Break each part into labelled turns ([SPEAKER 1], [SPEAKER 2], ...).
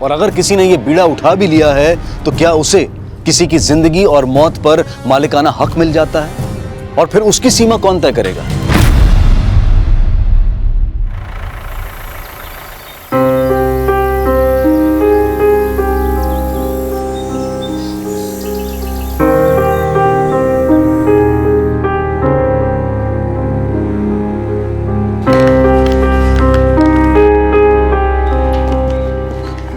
[SPEAKER 1] और अगर किसी ने ये बीड़ा उठा भी लिया है तो क्या उसे किसी की जिंदगी और मौत पर मालिकाना हक मिल जाता है? और फिर उसकी सीमा कौन तय करेगा?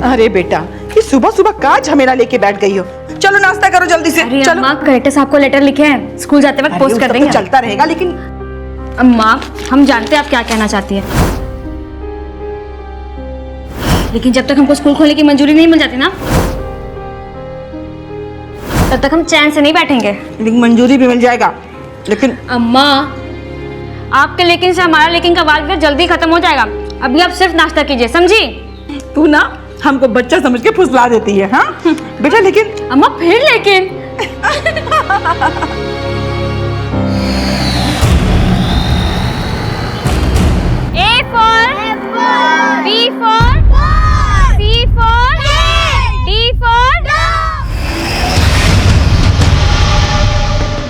[SPEAKER 2] अरे बेटा, ये सुबह सुबह का झमेला लेके बैठ गई हो। चलो नाश्ता करो जल्दी से।
[SPEAKER 3] अरे
[SPEAKER 2] चलो।
[SPEAKER 3] अम्मा, कलेक्टर साहब को लेटर लिखे हैं, स्कूल जाते वक्त पोस्ट कर देंगे।
[SPEAKER 2] तो चलता रहेगा, लेकिन
[SPEAKER 3] अम्मा हम जानते हैं आप क्या कहना चाहती है, लेकिन जब तक हमको स्कूल खोलने की मंजूरी नहीं मिल जाती ना, तब तक हम चैन से नहीं बैठेंगे।
[SPEAKER 2] लेकिन मंजूरी भी मिल जाएगा, लेकिन
[SPEAKER 3] अम्मा आपके लेकिन से हमारा लेकिन का वाद विवाद जल्दी खत्म हो जाएगा। अभी आप सिर्फ नाश्ता कीजिए, समझी?
[SPEAKER 2] तू ना हमको बच्चा समझ के फुसला देती है। हाँ बेटा, लेकिन
[SPEAKER 3] अम्मा फिर लेकिन A for B for C for D for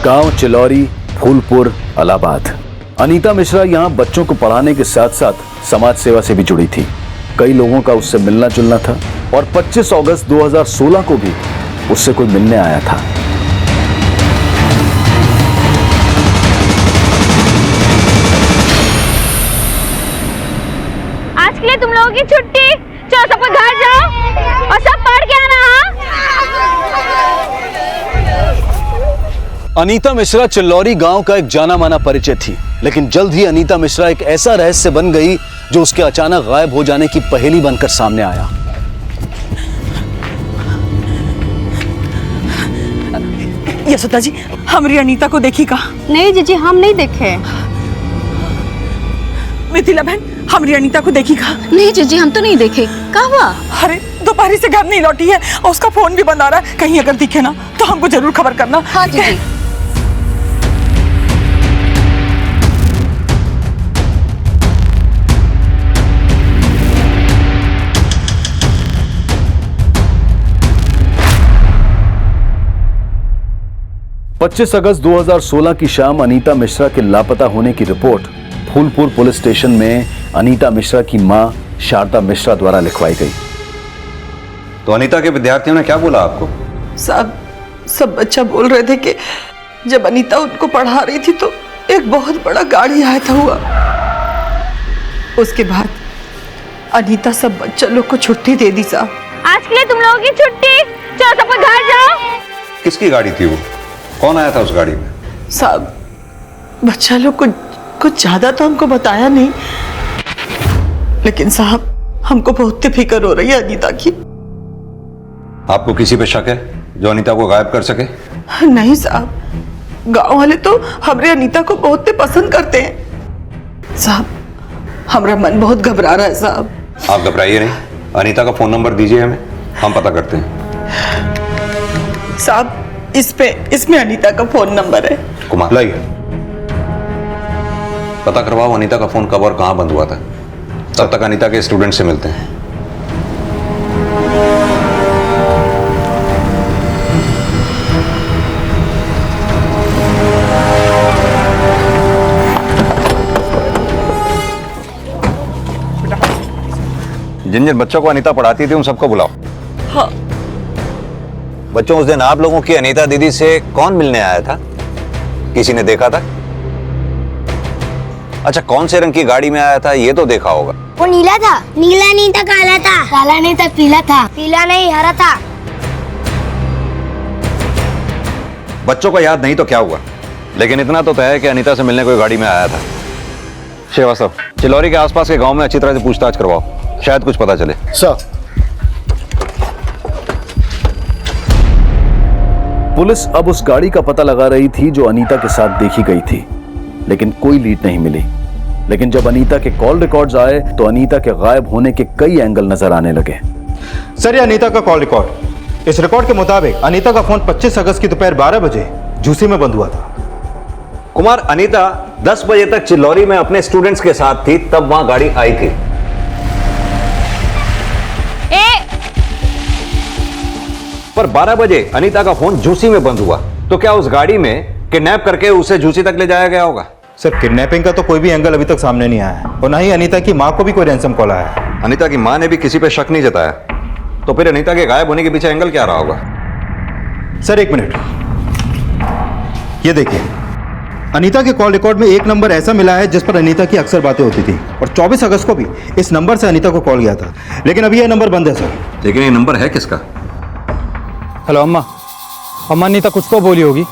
[SPEAKER 1] गांव चिलौरी, फूलपुर, इलाहाबाद। अनीता मिश्रा यहाँ बच्चों को पढ़ाने के साथ साथ समाज सेवा से भी जुड़ी थी। कई लोगों का उससे मिलना जुलना था और 25 अगस्त 2016 को भी उससे कोई मिलने आया था।
[SPEAKER 3] आज के लिए तुम लोगों की छुट्टी, चलो सब लोग घर जाओ और सब पढ़ के आना।
[SPEAKER 1] अनीता मिश्रा चिल्लौरी गांव का एक जाना माना परिचय थी, लेकिन जल्द ही अनीता मिश्रा एक ऐसा रहस्य बन गई जो उसके अचानक गायब हो जाने की पहेली बनकर सामने आया।
[SPEAKER 2] यशोदा जी, हमारी अनीता को देखी का?
[SPEAKER 4] नहीं जीजी, हम नहीं देखे।
[SPEAKER 2] मिथिला बहन, हमारी अनीता को देखी का?
[SPEAKER 4] नहीं जीजी, हम तो नहीं देखे। कहाँ हुआ?
[SPEAKER 2] अरे दोपहर से घर नहीं लौटी है और उसका फोन भी बंद आ रहा है। कहीं अगर दिखे ना तो हमको जरूर खबर करना।
[SPEAKER 4] हाँ जीजी।
[SPEAKER 1] 25 अगस्त 2016 की शाम अनीता मिश्रा के लापता होने की रिपोर्ट फूलपुर पुलिस स्टेशन में अनीता मिश्रा की मां शारदा मिश्रा द्वारा लिखवाई गई।
[SPEAKER 5] तो अनीता के विद्यार्थियों ने क्या बोला आपको?
[SPEAKER 2] सब बच्चा बोल रहे थे कि जब अनीता उनको पढ़ा रही थी तो एक बहुत बड़ा गाड़ी आया था हुआ। उसके बाद अनीता सब बच्चा लोग को छुट्टी दे दी साहब।
[SPEAKER 3] आज के लिए तुम लोगों की छुट्टी, चलो सब लोग घर जाओ।
[SPEAKER 5] किसकी गाड़ी थी वो? कौन आया था उस गाड़ी में?
[SPEAKER 2] साहब बच्चा लोग को कुछ ज्यादा तो हमको बताया नहीं, लेकिन साहब हमको बहुत फिक्र हो रही है अनीता की।
[SPEAKER 5] आपको किसी पे शक है जो अनीता को गायब कर सके?
[SPEAKER 2] नहीं साहब, गांव वाले तो हमारे अनीता को बहुत पसंद करते हैं। साहब हमारा मन बहुत घबरा रहा है साहब।
[SPEAKER 5] आप घबराइए नहीं, अनीता का फोन नंबर दीजिए हमें, हम पता करते हैं।
[SPEAKER 2] साहब इसमें अनीता का फोन नंबर है।
[SPEAKER 5] कुमार लाइए, पता करवाओ अनीता का फोन कब और कहां बंद हुआ था। तब तक अनीता के स्टूडेंट से मिलते हैं। जिन जिन बच्चों को अनीता पढ़ाती थी उन सबको बुलाओ।
[SPEAKER 2] हाँ।
[SPEAKER 5] बच्चों, उस दिन आप लोगों की अनीता दीदी से कौन मिलने आया था? किसी ने देखा था? अच्छा, कौन से रंग की गाड़ी में आया था ये तो देखा होगा।
[SPEAKER 6] वो नीला था। नीला नहीं था, काला था। काला नहीं था, पीला था। पीला नहीं, हरा था।
[SPEAKER 5] बच्चों को याद नहीं तो क्या हुआ, लेकिन इतना तो तय है कि अनीता से मिलने कोई गाड़ी में आया था। श्रीवास्तव, चिलौरी के आसपास के गांव में अच्छी तरह से पूछताछ करवाओ, शायद कुछ पता चले।
[SPEAKER 1] सर। पुलिस अब उस गाड़ी का पता लगा रही थी जो अनीता के साथ देखी गई थी, लेकिन कोई लीड नहीं मिली। लेकिन जब अनीता के कॉल रिकॉर्ड्स आए तो अनीता के गायब होने के कई एंगल नजर आने लगे।
[SPEAKER 7] सर, ये अनीता का कॉल रिकॉर्ड। इस रिकॉर्ड के मुताबिक अनीता का फोन 25 अगस्त की दोपहर 12 बजे झूसी में बंद हुआ था।
[SPEAKER 5] कुमार, अनीता 10 बजे तक चिलौरी में अपने स्टूडेंट्स के साथ थी, तब वहां गाड़ी आई थी। पर 12 बजे अनीता का फोन झूसी में बंद हुआ, तो क्या उस गाड़ी में किडनैप करके उसे झूसी तक ले जाया गया होगा?
[SPEAKER 7] सर, किडनैपिंग का तो कोई भी एंगल अभी तक सामने नहीं आया है और ना ही अनीता की माँ को भी कोई रैंसम कॉल आया है।
[SPEAKER 5] अनीता की मां ने भी किसी पे शक नहीं जताया, तो फिर अनीता के गायब होने के पीछे एंगल क्या रहा होगा?
[SPEAKER 7] सर, एक मिनट, ये देखिए, अनीता के कॉल रिकॉर्ड में एक नंबर ऐसा मिला है जिस पर अनीता की अक्सर बातें होती थी और 24 अगस्त को भी इस नंबर से अनीता को कॉल गया था, लेकिन अभी यह नंबर बंद है सर।
[SPEAKER 5] लेकिन ये नंबर है किसका?
[SPEAKER 8] हेलो अम्मा। अम्मा अनीता कुछ तो बोली होगी,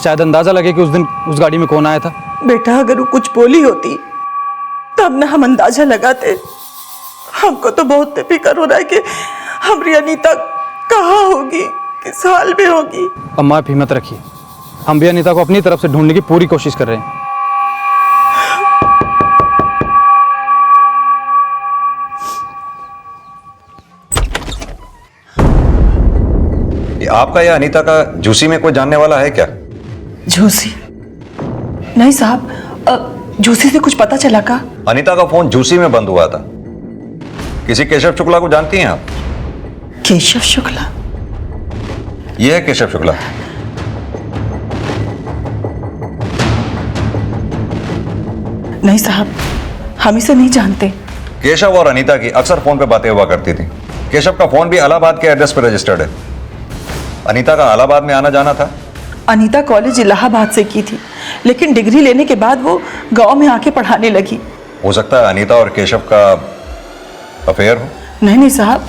[SPEAKER 8] शायद अंदाजा लगे कि उस दिन उस गाड़ी में कौन आया था।
[SPEAKER 2] बेटा अगर वो कुछ बोली होती तब ना हम अंदाजा लगाते। हमको तो बहुत फिक्र हो रहा है कि हमारी अनीता कहाँ होगी, किस हाल में होगी।
[SPEAKER 8] अम्मा आप हिम्मत रखिए, हम भी अनीता को अपनी तरफ से ढूंढने की पूरी कोशिश कर रहे हैं।
[SPEAKER 5] ये आपका या अनीता का झूसी में कोई जानने वाला है क्या?
[SPEAKER 2] झूसी? नहीं साहब, झूसी से कुछ पता चला का?
[SPEAKER 5] अनीता का फोन झूसी में बंद हुआ था। किसी केशव शुक्ला को जानती हैं आप?
[SPEAKER 2] केशव शुक्ला?
[SPEAKER 5] ये है केशव शुक्ला।
[SPEAKER 2] नहीं साहब, हम इसे नहीं जानते।
[SPEAKER 5] केशव और अनीता की अक्सर फोन पे बातें हुआ करती थी। केशव का फोन भी इलाहाबाद के एड्रेस पर रजिस्टर्ड है। अनीता का इलाहाबाद में आना जाना था।
[SPEAKER 2] अनीता कॉलेज इलाहाबाद से की थी, लेकिन डिग्री लेने के बाद वो गांव में आके पढ़ाने लगी।
[SPEAKER 5] हो सकता है अनीता और केशव का अफेयर हो।
[SPEAKER 2] नहीं साहब,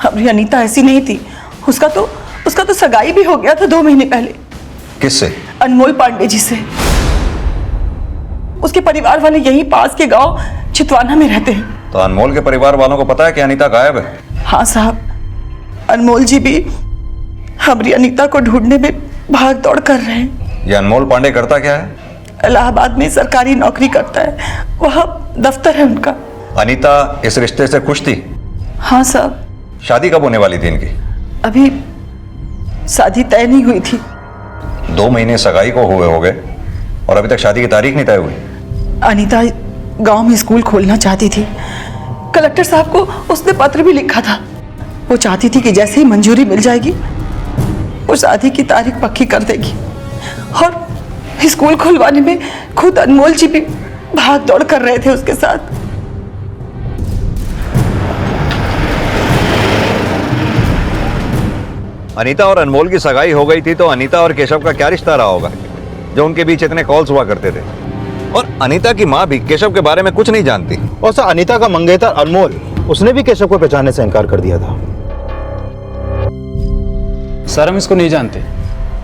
[SPEAKER 2] हमारी अनीता ऐसी नहीं थी। उसका तो सगाई भी हो गया था 2 महीने पहले।
[SPEAKER 5] किससे?
[SPEAKER 2] अनमोल पांडे जी से। उसके परिवार वाले यहीं पास के गांव चितवाना में रहते हैं।
[SPEAKER 5] तो अनमोल के परिवार वालों को पता है कि अनीता गायब है?
[SPEAKER 2] हाँ साहब, अनमोल जी भी हमारी अनीता को ढूंढने में भाग दौड़ कर रहे हैं।
[SPEAKER 5] ये अनमोल पांडे करता क्या है?
[SPEAKER 2] इलाहाबाद में सरकारी नौकरी करता है, वहाँ दफ्तर है उनका।
[SPEAKER 5] अनीता इस रिश्ते से खुश थी?
[SPEAKER 2] हाँ साहब।
[SPEAKER 5] शादी कब होने वाली थी इनकी?
[SPEAKER 2] अभी शादी तय नहीं हुई थी।
[SPEAKER 5] 2 महीने सगाई को हुए हो गए और अभी तक शादी की तारीख नहीं तय हुई।
[SPEAKER 2] अनीता गांव में स्कूल खोलना चाहती थी। कलेक्टर साहब को उसने पत्र भी लिखा था। वो चाहती थी कि जैसे ही मंजूरी मिल जाएगी वो शादी की तारीख पक्की कर देगी। और स्कूल खुलवाने में खुद अनमोल जी भी भाग दौड़ कर रहे थे उसके साथ।
[SPEAKER 5] अनीता और अनमोल की सगाई हो गई थी तो अनीता और केशव का क्या रिश्ता रहा होगा जो उनके बीच इतने कॉल्स हुआ करते थे? और अनीता की माँ भी केशव के बारे में कुछ नहीं जानती।
[SPEAKER 7] और सर, अनीता का मंगेतर अनमोल, उसने भी केशव को पहचानने से इनकार कर दिया था।
[SPEAKER 8] सर हम इसको नहीं जानते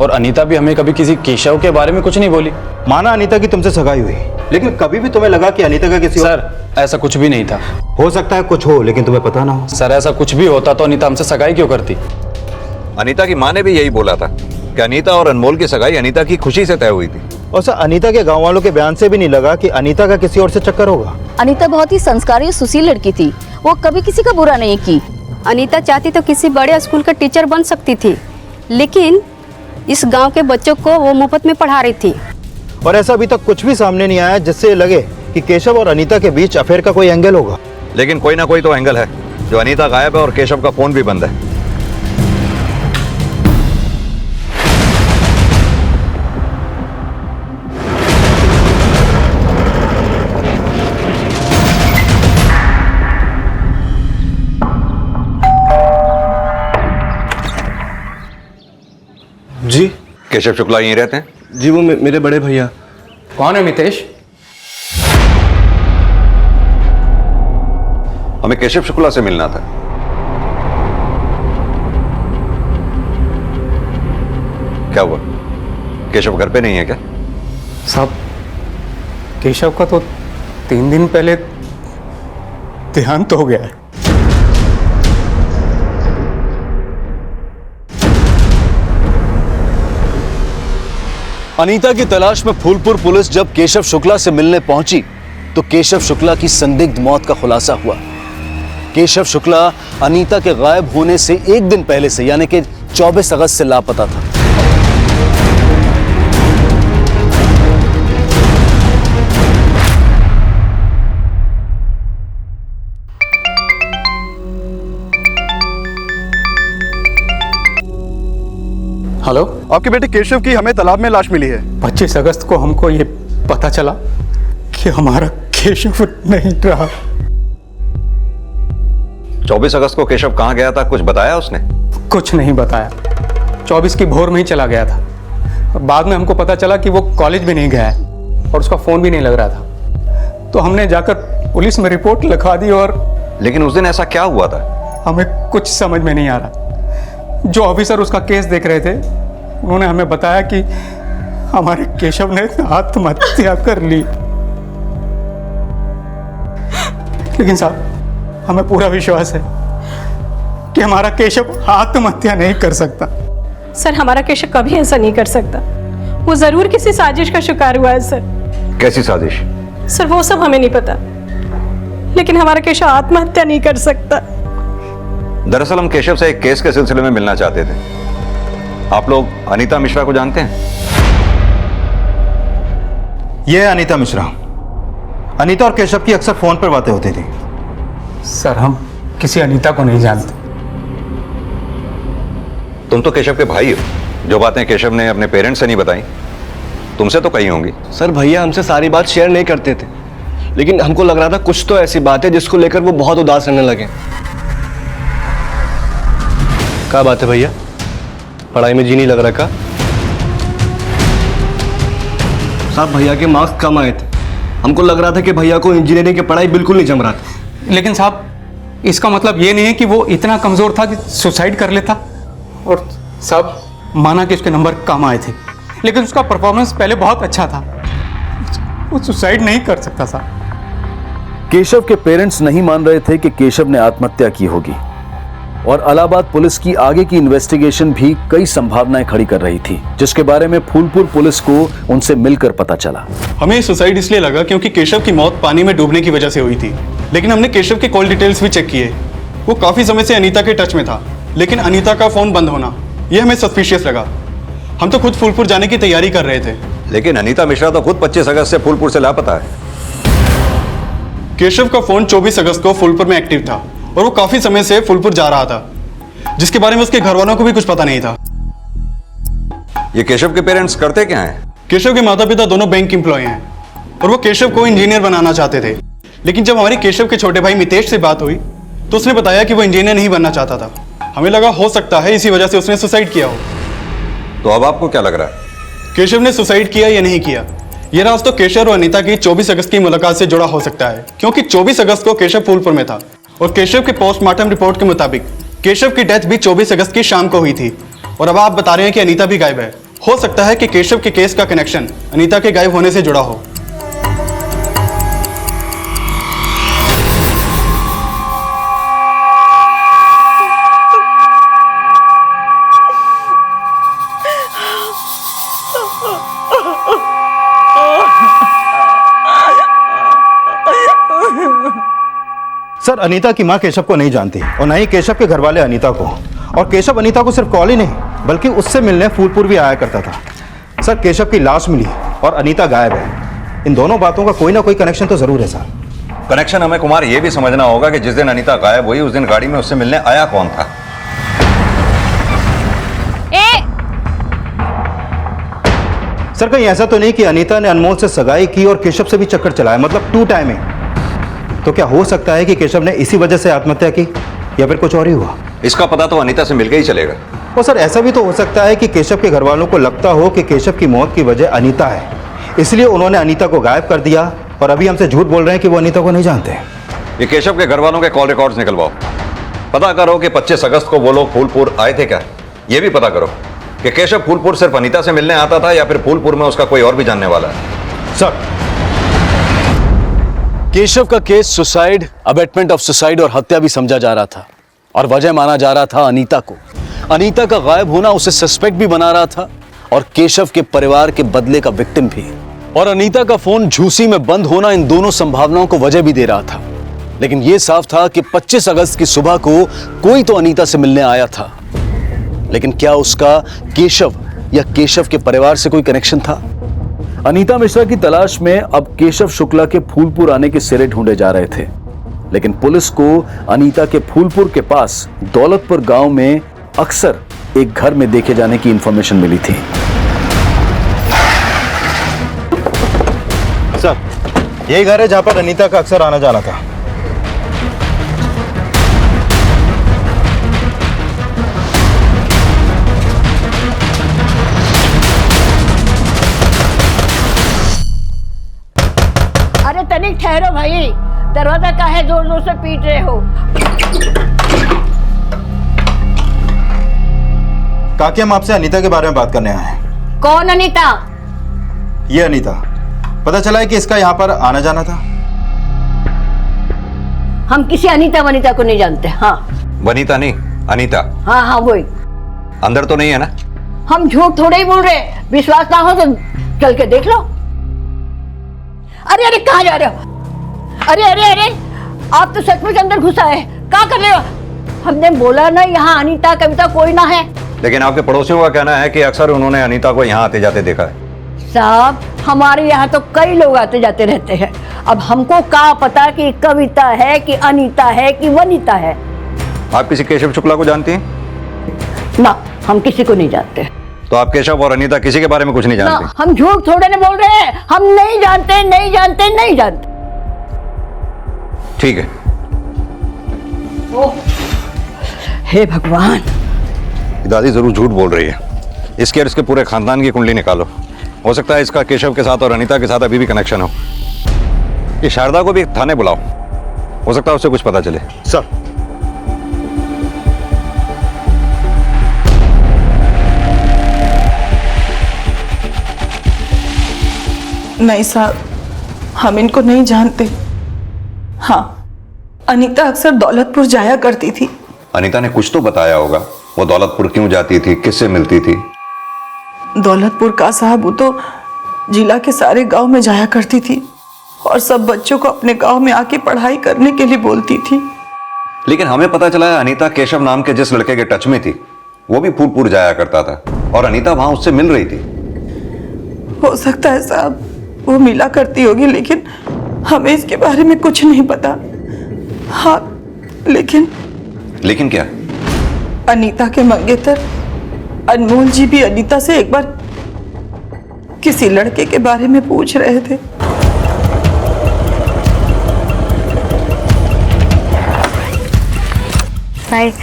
[SPEAKER 8] और अनीता भी हमें कभी किसी केशव के बारे में कुछ नहीं बोली।
[SPEAKER 7] माना अनीता की तुमसे सगाई हुई, लेकिन कभी भी तुम्हें लगा कि अनीता का किसी
[SPEAKER 8] सर ऐसा कुछ भी नहीं था।
[SPEAKER 7] हो सकता है कुछ हो, लेकिन तुम्हें पता ना हो।
[SPEAKER 8] सर ऐसा कुछ भी होता तो अनीता हमसे सगाई क्यों करती?
[SPEAKER 5] अनीता की माँ ने भी यही बोला था कि अनीता और अनमोल की सगाई अनीता की खुशी से तय हुई थी।
[SPEAKER 7] और सर, अनीता के गांव वालों के बयान से भी नहीं लगा कि अनीता का किसी और से चक्कर होगा।
[SPEAKER 4] अनीता बहुत ही संस्कारी और सुशील लड़की थी, वो कभी किसी का बुरा नहीं की।
[SPEAKER 9] अनीता चाहती तो किसी बड़े स्कूल का टीचर बन सकती थी, लेकिन इस गांव के बच्चों को वो मुफ्त में पढ़ा रही थी।
[SPEAKER 7] और ऐसा अभी तक कुछ भी सामने नहीं आया जिससे लगे कि केशव और अनीता के बीच अफेयर का कोई एंगल होगा।
[SPEAKER 5] लेकिन कोई ना कोई तो एंगल है। जो अनीता गायब है और केशव का फोन भी बंद है।
[SPEAKER 10] जी
[SPEAKER 5] केशव शुक्ला यहीं रहते हैं?
[SPEAKER 10] जी, वो मेरे बड़े भैया।
[SPEAKER 8] कौन है मितेश?
[SPEAKER 5] हमें केशव शुक्ला से मिलना था। क्या हुआ? केशव घर पे नहीं है क्या?
[SPEAKER 10] साहब, केशव का तो 3 दिन पहले देहांत हो गया है।
[SPEAKER 1] अनीता की तलाश में फूलपुर पुलिस जब केशव शुक्ला से मिलने पहुंची तो केशव शुक्ला की संदिग्ध मौत का खुलासा हुआ। केशव शुक्ला अनीता के गायब होने से 1 दिन पहले से यानी कि 24 अगस्त से लापता था।
[SPEAKER 10] हेलो,
[SPEAKER 11] आपके बेटे केशव की हमें तालाब में लाश मिली है।
[SPEAKER 10] 25 अगस्त को हमको ये पता चला कि हमारा केशव नहीं रहा।
[SPEAKER 5] 24 अगस्त को केशव कहाँ गया था, कुछ बताया उसने?
[SPEAKER 10] कुछ नहीं बताया। 24 की भोर में ही चला गया था और बाद में हमको पता चला कि वो कॉलेज भी नहीं गया है और उसका फोन भी नहीं लग रहा था। तो हमने जाकर पुलिस में रिपोर्ट लिखवा दी। और
[SPEAKER 5] लेकिन उस दिन ऐसा क्या हुआ था?
[SPEAKER 10] हमें कुछ समझ में नहीं आ रहा। जो ऑफिसर उसका केस देख रहे थे उन्होंने हमें बताया कि हमारे केशव ने आत्महत्या कर ली। लेकिन साहब, हमें पूरा विश्वास है कि हमारा केशव आत्महत्या नहीं कर सकता।
[SPEAKER 12] सर, हमारा केशव कभी ऐसा नहीं कर सकता। वो जरूर किसी साजिश का शिकार हुआ है सर।
[SPEAKER 5] कैसी साजिश?
[SPEAKER 12] सर, वो सब हमें नहीं पता, लेकिन हमारा केशव आत्महत्या नहीं कर सकता।
[SPEAKER 5] दरअसल हम केशव से एक केस के सिलसिले में मिलना चाहते थे। आप लोग अनीता मिश्रा को जानते हैं?
[SPEAKER 7] ये है अनीता मिश्रा। अनीता और केशव की अक्सर फोन पर बातें होती थी।
[SPEAKER 10] सर, हम किसी अनीता को नहीं जानते।
[SPEAKER 5] तुम तो केशव के भाई हो। जो बातें केशव ने अपने पेरेंट्स से नहीं बताई, तुमसे तो कही होंगी।
[SPEAKER 13] सर, भैया हमसे सारी बात शेयर नहीं करते थे, लेकिन हमको लग रहा था कुछ तो ऐसी बात है जिसको लेकर वो बहुत उदास रहने लगे। क्या बात है भैया? पढ़ाई में जी नहीं लग रहा का? साहब, भैया के मार्क्स कम आए थे। हमको लग रहा था कि भैया को इंजीनियरिंग की पढ़ाई बिल्कुल नहीं जम रहा था।
[SPEAKER 10] लेकिन साहब, इसका मतलब ये नहीं है कि वो इतना कमजोर था कि सुसाइड कर लेता। और साहब, माना कि उसके नंबर कम आए थे, लेकिन उसका परफॉर्मेंस पहले बहुत अच्छा था। वो सुसाइड नहीं कर सकता साहब।
[SPEAKER 1] केशव के पेरेंट्स नहीं मान रहे थे कि केशव ने आत्महत्या की होगी और इलाहाबाद पुलिस की आगे की इन्वेस्टिगेशन भी कई संभावनाएं खड़ी कर रही थी, जिसके बारे में फूलपुर पुलिस को उनसे मिलकर पता चला।
[SPEAKER 11] हमें सुसाइड इसलिए लगा क्योंकि केशव की मौत पानी में डूबने की वजह से हुई थी, लेकिन हमने केशव के कॉल डिटेल्स भी चेक किए। वो काफी समय से अनीता के टच में था, लेकिन अनीता का फोन बंद होना ये हमें सस्पिशियस लगा। हम तो खुद फूलपुर जाने की तैयारी कर रहे थे।
[SPEAKER 5] लेकिन अनीता मिश्रा तो खुद 25 अगस्त से फूलपुर से लापता है।
[SPEAKER 11] केशव का फोन 24 अगस्त को फूलपुर में एक्टिव था और वो काफी समय से फूलपुर जा रहा था, जिसके बारे में उसके घर वालों को भी कुछ पता नहीं था।
[SPEAKER 5] ये केशव के पेरेंट्स करते क्या हैं?
[SPEAKER 11] केशव के माता पिता दोनों बैंक एम्प्लॉय हैं और वो केशव को इंजीनियर बनाना चाहते थे। लेकिन जब हमारे केशव के छोटे भाई मितेश से बात हुई तो उसने बताया कि वो इंजीनियर नहीं बनना चाहता था। हमें लगा हो सकता है इसी वजह से उसने सुसाइड किया हो।
[SPEAKER 5] तो अब आपको क्या लग रहा है,
[SPEAKER 11] केशव ने सुसाइड किया या नहीं किया? ये राज तो केशव और अनीता की 24 अगस्त की मुलाकात से जुड़ा हो सकता है, क्योंकि 24 अगस्त को केशव फूलपुर में था और केशव के पोस्टमार्टम रिपोर्ट के मुताबिक केशव की डेथ भी 24 अगस्त की शाम को हुई थी। और अब आप बता रहे हैं कि अनीता भी गायब है। हो सकता है कि केशव के केस का कनेक्शन अनीता के गायब होने से जुड़ा हो।
[SPEAKER 7] सर, अनीता की मां केशव को नहीं जानती और न ही केशव के घर वाले अनीता को। और केशव अनीता को सिर्फ कॉल ही नहीं बल्कि उससे मिलने फूलपुर भी आया करता था। सर, केशव की लाश मिली और अनीता गायब है। इन दोनों बातों का कोई ना कोई कनेक्शन तो जरूर है सर।
[SPEAKER 5] कनेक्शन हमें कुमार ये भी समझना होगा कि जिस दिन अनीता गायब हुई उस दिन गाड़ी में उससे मिलने आया कौन था।
[SPEAKER 7] सर, कहीं ऐसा तो नहीं कि अनीता ने अनमोल से सगाई की और केशव से भी चक्कर चलाया, मतलब 2 टाइमिंग। तो क्या हो सकता है कि केशव ने इसी वजह से आत्महत्या की या फिर कुछ और ही हुआ?
[SPEAKER 5] इसका पता तो अनीता से मिलकर ही चलेगा।
[SPEAKER 7] और सर, ऐसा भी तो हो सकता है कि केशव के घर वालों को लगता हो कि केशव की मौत की वजह अनीता है, इसलिए उन्होंने अनीता को गायब कर दिया और अभी हमसे झूठ बोल रहे हैं कि वो अनीता को नहीं जानते।
[SPEAKER 5] ये केशव के घर वालों के कॉल रिकॉर्ड्स निकलवाओ। पता करो कि 25 अगस्त को वो लोग फूलपुर आए थे क्या। ये भी पता करो कि केशव फूलपुर सिर्फ अनीता से मिलने आता था या फिर फूलपुर में उसका कोई और भी जानने वाला है।
[SPEAKER 7] सर,
[SPEAKER 1] केशव का case suicide, abetment of suicide और हत्या भी समझा जा रहा था और वजह माना जा रहा था अनीता को। अनीता का गायब होना उसे सस्पेक्ट भी बना रहा था और केशव के परिवार के बदले का विक्टिम भी। और अनीता का फोन झूसी में बंद होना इन दोनों संभावनाओं को वजह भी दे रहा था। लेकिन यह साफ था कि 25 अगस्त की सुबह को कोई तो अनीता से मिलने आया था, लेकिन क्या उसका केशव या केशव के परिवार से कोई कनेक्शन था? अनीता मिश्रा की तलाश में अब केशव शुक्ला के फूलपुर आने के सिरे ढूंढे जा रहे थे, लेकिन पुलिस को अनीता के फूलपुर के पास दौलतपुर गांव में अक्सर एक घर में देखे जाने की इंफॉर्मेशन मिली थी।
[SPEAKER 7] सर, यही घर है जहां पर अनीता का अक्सर आना जाना था।
[SPEAKER 14] अरे तनिक ठहरो भाई, दरवाजा काहे जोर जोर से पीट रहे हो?
[SPEAKER 7] काकी, हम आपसे अनीता के बारे में बात करने आए हैं।
[SPEAKER 14] कौन अनीता?
[SPEAKER 7] ये अनीता, पता चला है कि इसका यहाँ पर आना जाना था।
[SPEAKER 14] हम किसी अनीता वनीता को नहीं जानते। हाँ,
[SPEAKER 5] वनीता नहीं, अनीता।
[SPEAKER 14] हाँ हाँ वही।
[SPEAKER 5] अंदर तो नहीं है ना?
[SPEAKER 14] हम झूठ थोड़े ही बोल रहे, विश्वास ना हो तो चल के देख लो। अरे अरे कहाँ जा रहे हो? अरे अरे अरे, आप तो सचमुच अंदर घुसा है, क्या कर रहे हो? हमने बोला ना यहाँ अनीता कविता कोई ना है।
[SPEAKER 5] लेकिन आपके पड़ोसियों का कहना है कि अक्सर उन्होंने अनीता को यहाँ आते जाते देखा है।
[SPEAKER 14] साहब, हमारे यहाँ तो कई लोग आते जाते रहते हैं। अब हमको क्या पता कि कविता है कि अनीता है कि वनीता है।
[SPEAKER 5] आप किसी केशव शुक्ला को जानती हैं?
[SPEAKER 14] ना, हम किसी को नहीं जानते।
[SPEAKER 5] तो आप केशव और अनीता किसी के बारे में कुछ नहीं
[SPEAKER 14] ना,
[SPEAKER 5] जानते?
[SPEAKER 14] हम झूठ थोड़े नहीं बोल रहे हैं। हम नहीं जानते, नहीं जानते, नहीं जानते।
[SPEAKER 5] ठीक है।
[SPEAKER 14] ओह, हे भगवान,
[SPEAKER 5] दादी जरूर झूठ बोल रही है। इसके और इसके पूरे खानदान की कुंडली निकालो। हो सकता है इसका केशव के साथ और अनीता के साथ अभी भी कनेक्शन हो। ये शारदा को भी थाने बुलाओ, हो सकता है उससे कुछ पता चले।
[SPEAKER 7] सर,
[SPEAKER 2] नहीं साहब, हम इनको नहीं जानते। हाँ, अनीता अक्सर दौलतपुर जाया करती थी।
[SPEAKER 5] अनीता ने कुछ तो बताया होगा, वो दौलतपुर क्यों जाती थी, किससे मिलती थी?
[SPEAKER 2] दौलतपुर का साहब, वो तो जिला के सारे गांव में जाया करती थी और सब बच्चों को अपने गांव में आके पढ़ाई करने के लिए बोलती थी।
[SPEAKER 5] लेकिन हमें पता चला है अनीता केशव नाम के जिस लड़के के टच में थी, वो भी फूलपुर जाया करता था और अनीता वहां उससे मिल रही थी।
[SPEAKER 2] हो सकता है साहब, वो मिला करती होगी, लेकिन हमें इसके बारे में कुछ नहीं पता। हाँ, लेकिन
[SPEAKER 5] क्या?
[SPEAKER 2] अनीता के मंगेतर अनमोल जी भी अनीता से एक बार किसी लड़के के बारे में पूछ रहे थे।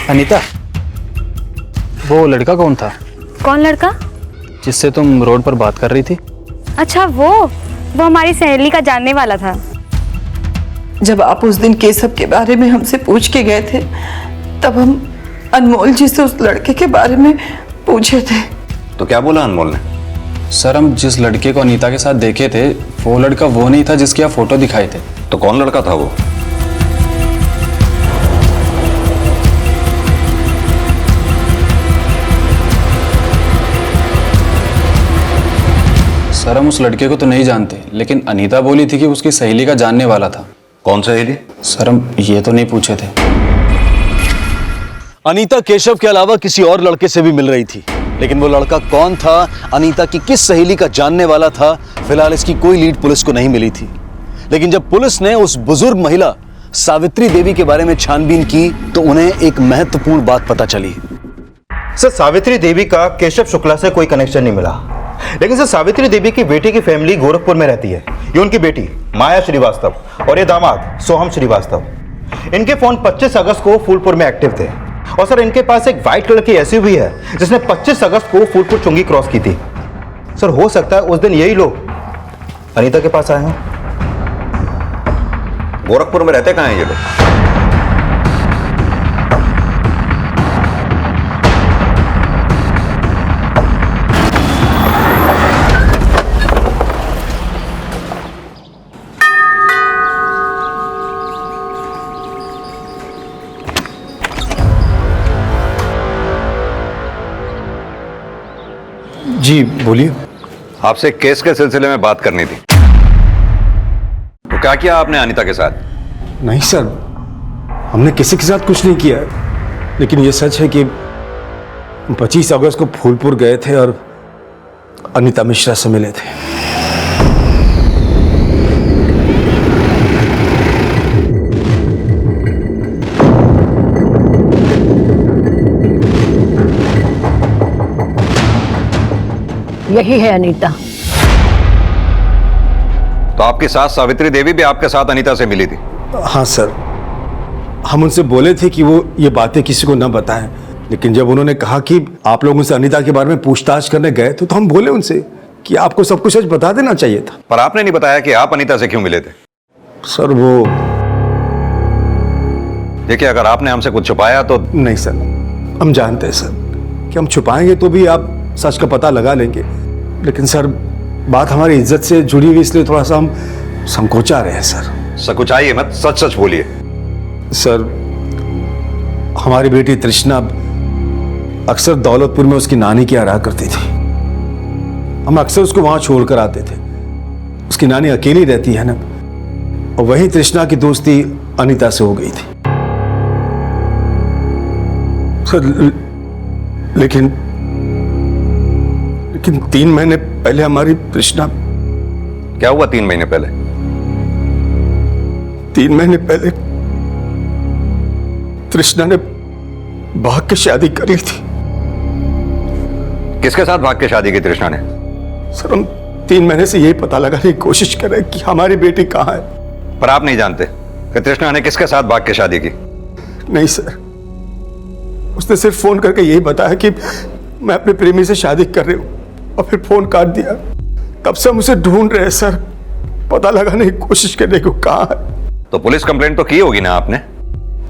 [SPEAKER 8] अनीता, वो लड़का कौन था?
[SPEAKER 3] कौन लड़का?
[SPEAKER 8] जिससे तुम रोड पर बात कर रही थी?
[SPEAKER 3] अच्छा, वो हमारी सहेली का जानने वाला था।
[SPEAKER 2] जब आप उस दिन केशव के बारे में हमसे पूछ के गए थे, तब हम अनमोल जी से उस लड़के के बारे में पूछे थे।
[SPEAKER 5] तो क्या बोला अनमोल ने?
[SPEAKER 8] सर, हम जिस लड़के को अनीता के साथ देखे थे, वो लड़का वो नहीं था जिसकी आप फोटो दिखाए थे।
[SPEAKER 5] तो कौन लड़का था वो?
[SPEAKER 8] सर, हम उस लड़के को तो नहीं जानते, लेकिन अनीता बोली थी कि उसकी सहेली का जानने वाला था।
[SPEAKER 5] कौन सहेली?
[SPEAKER 8] सर, हम ये तो नहीं पूछे थे।
[SPEAKER 15] अनीता केशव के अलावा किसी और लड़के से भी मिल रही थी, लेकिन वो लड़का कौन था, अनीता की किस सहेली का जानने वाला था, फिलहाल इसकी कोई लीड पुलिस को नहीं मिली थी। लेकिन जब पुलिस ने उस बुजुर्ग महिला सावित्री देवी के बारे में छानबीन की तो उन्हें एक महत्वपूर्ण बात पता चली।
[SPEAKER 7] सर, सावित्री देवी का केशव शुक्ला से कोई कनेक्शन नहीं मिला, लेकिन सर सावित्री देवी की बेटी की फैमिली गोरखपुर में रहती है। ये उनकी बेटी माया श्रीवास्तव और ये दामाद सोहम श्रीवास्तव। इनके फोन 25 अगस्त को फूलपुर में एक्टिव थे और सर इनके पास एक व्हाइट कलर की एसयूवी है जिसने 25 अगस्त को फूलपुर चुंगी क्रॉस की थी। सर, हो सकता है उस दिन यही लोग अनीता के पास आए हों।
[SPEAKER 5] गोरखपुर में रहते कहाँ हैं ये लोग?
[SPEAKER 7] जी बोलिए।
[SPEAKER 5] आपसे केस के सिलसिले में बात करनी थी। तो क्या किया आपने अनीता के साथ?
[SPEAKER 16] नहीं सर, हमने किसी के साथ कुछ नहीं किया, लेकिन ये सच है कि 25 अगस्त को फूलपुर गए थे और अनीता मिश्रा से मिले थे।
[SPEAKER 14] यही है अनीता।
[SPEAKER 5] तो आपकी सास सावित्री देवी भी आपके साथ अनीता से मिली थी?
[SPEAKER 16] हाँ सर, हम उनसे बोले थे कि वो ये बातें किसी को न बताएं, लेकिन जब उन्होंने कहा कि आप लोग उनसे अनीता के बारे में पूछताछ करने गए तो हम बोले उनसे कि आपको सब कुछ सच बता देना चाहिए था।
[SPEAKER 5] पर आपने नहीं बताया कि आप अनीता से क्यों मिले थे?
[SPEAKER 16] सर वो
[SPEAKER 5] देखिए, अगर आपने हमसे कुछ छुपाया तो।
[SPEAKER 16] नहीं सर, हम जानते हैं सर कि हम छुपाएंगे तो भी आप सच का पता लगा लेंगे, लेकिन सर बात हमारी इज्जत से जुड़ी हुई, इसलिए थोड़ा सा हम संकोचा रहे हैं सर।
[SPEAKER 5] संकोचाइए मत, सच सच बोलिए।
[SPEAKER 16] सर हमारी बेटी तृष्णा अक्सर दौलतपुर में उसकी नानी की रहा करती थी। हम अक्सर उसको वहां छोड़कर आते थे। उसकी नानी अकेली रहती है ना, और वहीं तृष्णा की दोस्ती अनीता से हो गई थी सर। लेकिन 3 महीने पहले हमारी तृष्णा।
[SPEAKER 5] क्या हुआ 3 महीने पहले?
[SPEAKER 16] 3 महीने पहले तृष्णा ने भाग के शादी करी थी।
[SPEAKER 5] किसके साथ भाग के शादी की तृष्णा ने?
[SPEAKER 16] सर हम 3 महीने से यही पता लगाने की कोशिश कर रहे हैं कि हमारी बेटी कहाँ है।
[SPEAKER 5] पर आप नहीं जानते कि तृष्णा ने किसके साथ भाग के शादी की?
[SPEAKER 16] नहीं सर, उसने सिर्फ फोन करके यही बताया कि मैं अपने प्रेमी से शादी कर रही हूँ, और फिर फोन काट दिया। तब से हम उसे ढूंढ रहे हैं सर, पता लगाने की कोशिश करने को कहाँ है।
[SPEAKER 5] तो पुलिस कंप्लेंट तो की होगी ना आपने?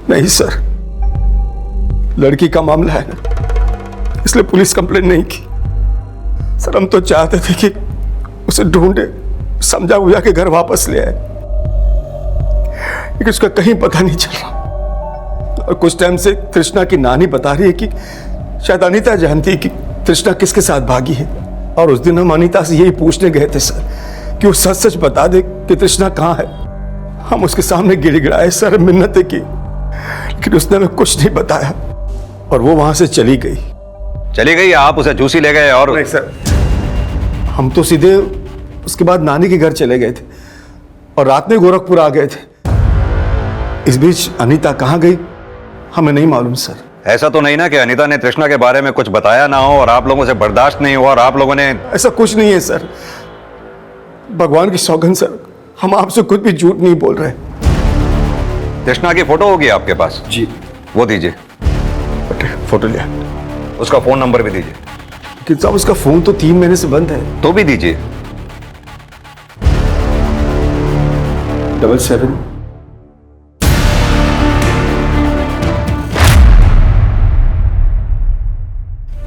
[SPEAKER 16] नहीं सर, लड़की का मामला है ना, इसलिए पुलिस कंप्लेंट नहीं की सर। हम तो चाहते थे कि उसे ढूंढे, समझा बुझा के घर वापस ले आए, लेकिन उसका कहीं पता नहीं चल रहा। और कुछ टाइम से तृष्णा की नानी बता रही है कि शायद अनीता जानती है कि तृष्णा किसके साथ भागी है, और उस दिन हम अनीता से यही पूछने गए थे सर कि वो सच सच बता दे कि तृष्णा कहाँ है। हम उसके सामने गिड़गिड़ाए सर, मिन्नतें की, लेकिन उसने हमें कुछ नहीं बताया, और वो वहां से चली गई।
[SPEAKER 5] चली गई या आप उसे झूसी ले गए? और
[SPEAKER 16] नहीं सर, हम तो सीधे उसके बाद नानी के घर चले गए थे, और रात में गोरखपुर आ गए थे। इस बीच अनीता कहाँ गई हमें नहीं मालूम सर।
[SPEAKER 5] ऐसा तो नहीं ना कि अनीता ने तृष्णा के बारे में कुछ बताया ना हो और आप लोगों से बर्दाश्त नहीं हुआ और आप लोगों ने?
[SPEAKER 16] ऐसा कुछ नहीं है सर, भगवान की सौगंध सर, हम आपसे कुछ भी झूठ नहीं बोल रहे।
[SPEAKER 5] तृष्णा की फोटो होगी आपके पास?
[SPEAKER 16] जी।
[SPEAKER 5] वो दीजिए।
[SPEAKER 16] फोटो लिया।
[SPEAKER 5] उसका फोन नंबर भी दीजिए।
[SPEAKER 16] लेकिन साहब उसका फोन तो 3 महीने से बंद है।
[SPEAKER 5] तो भी दीजिए।
[SPEAKER 16] 77।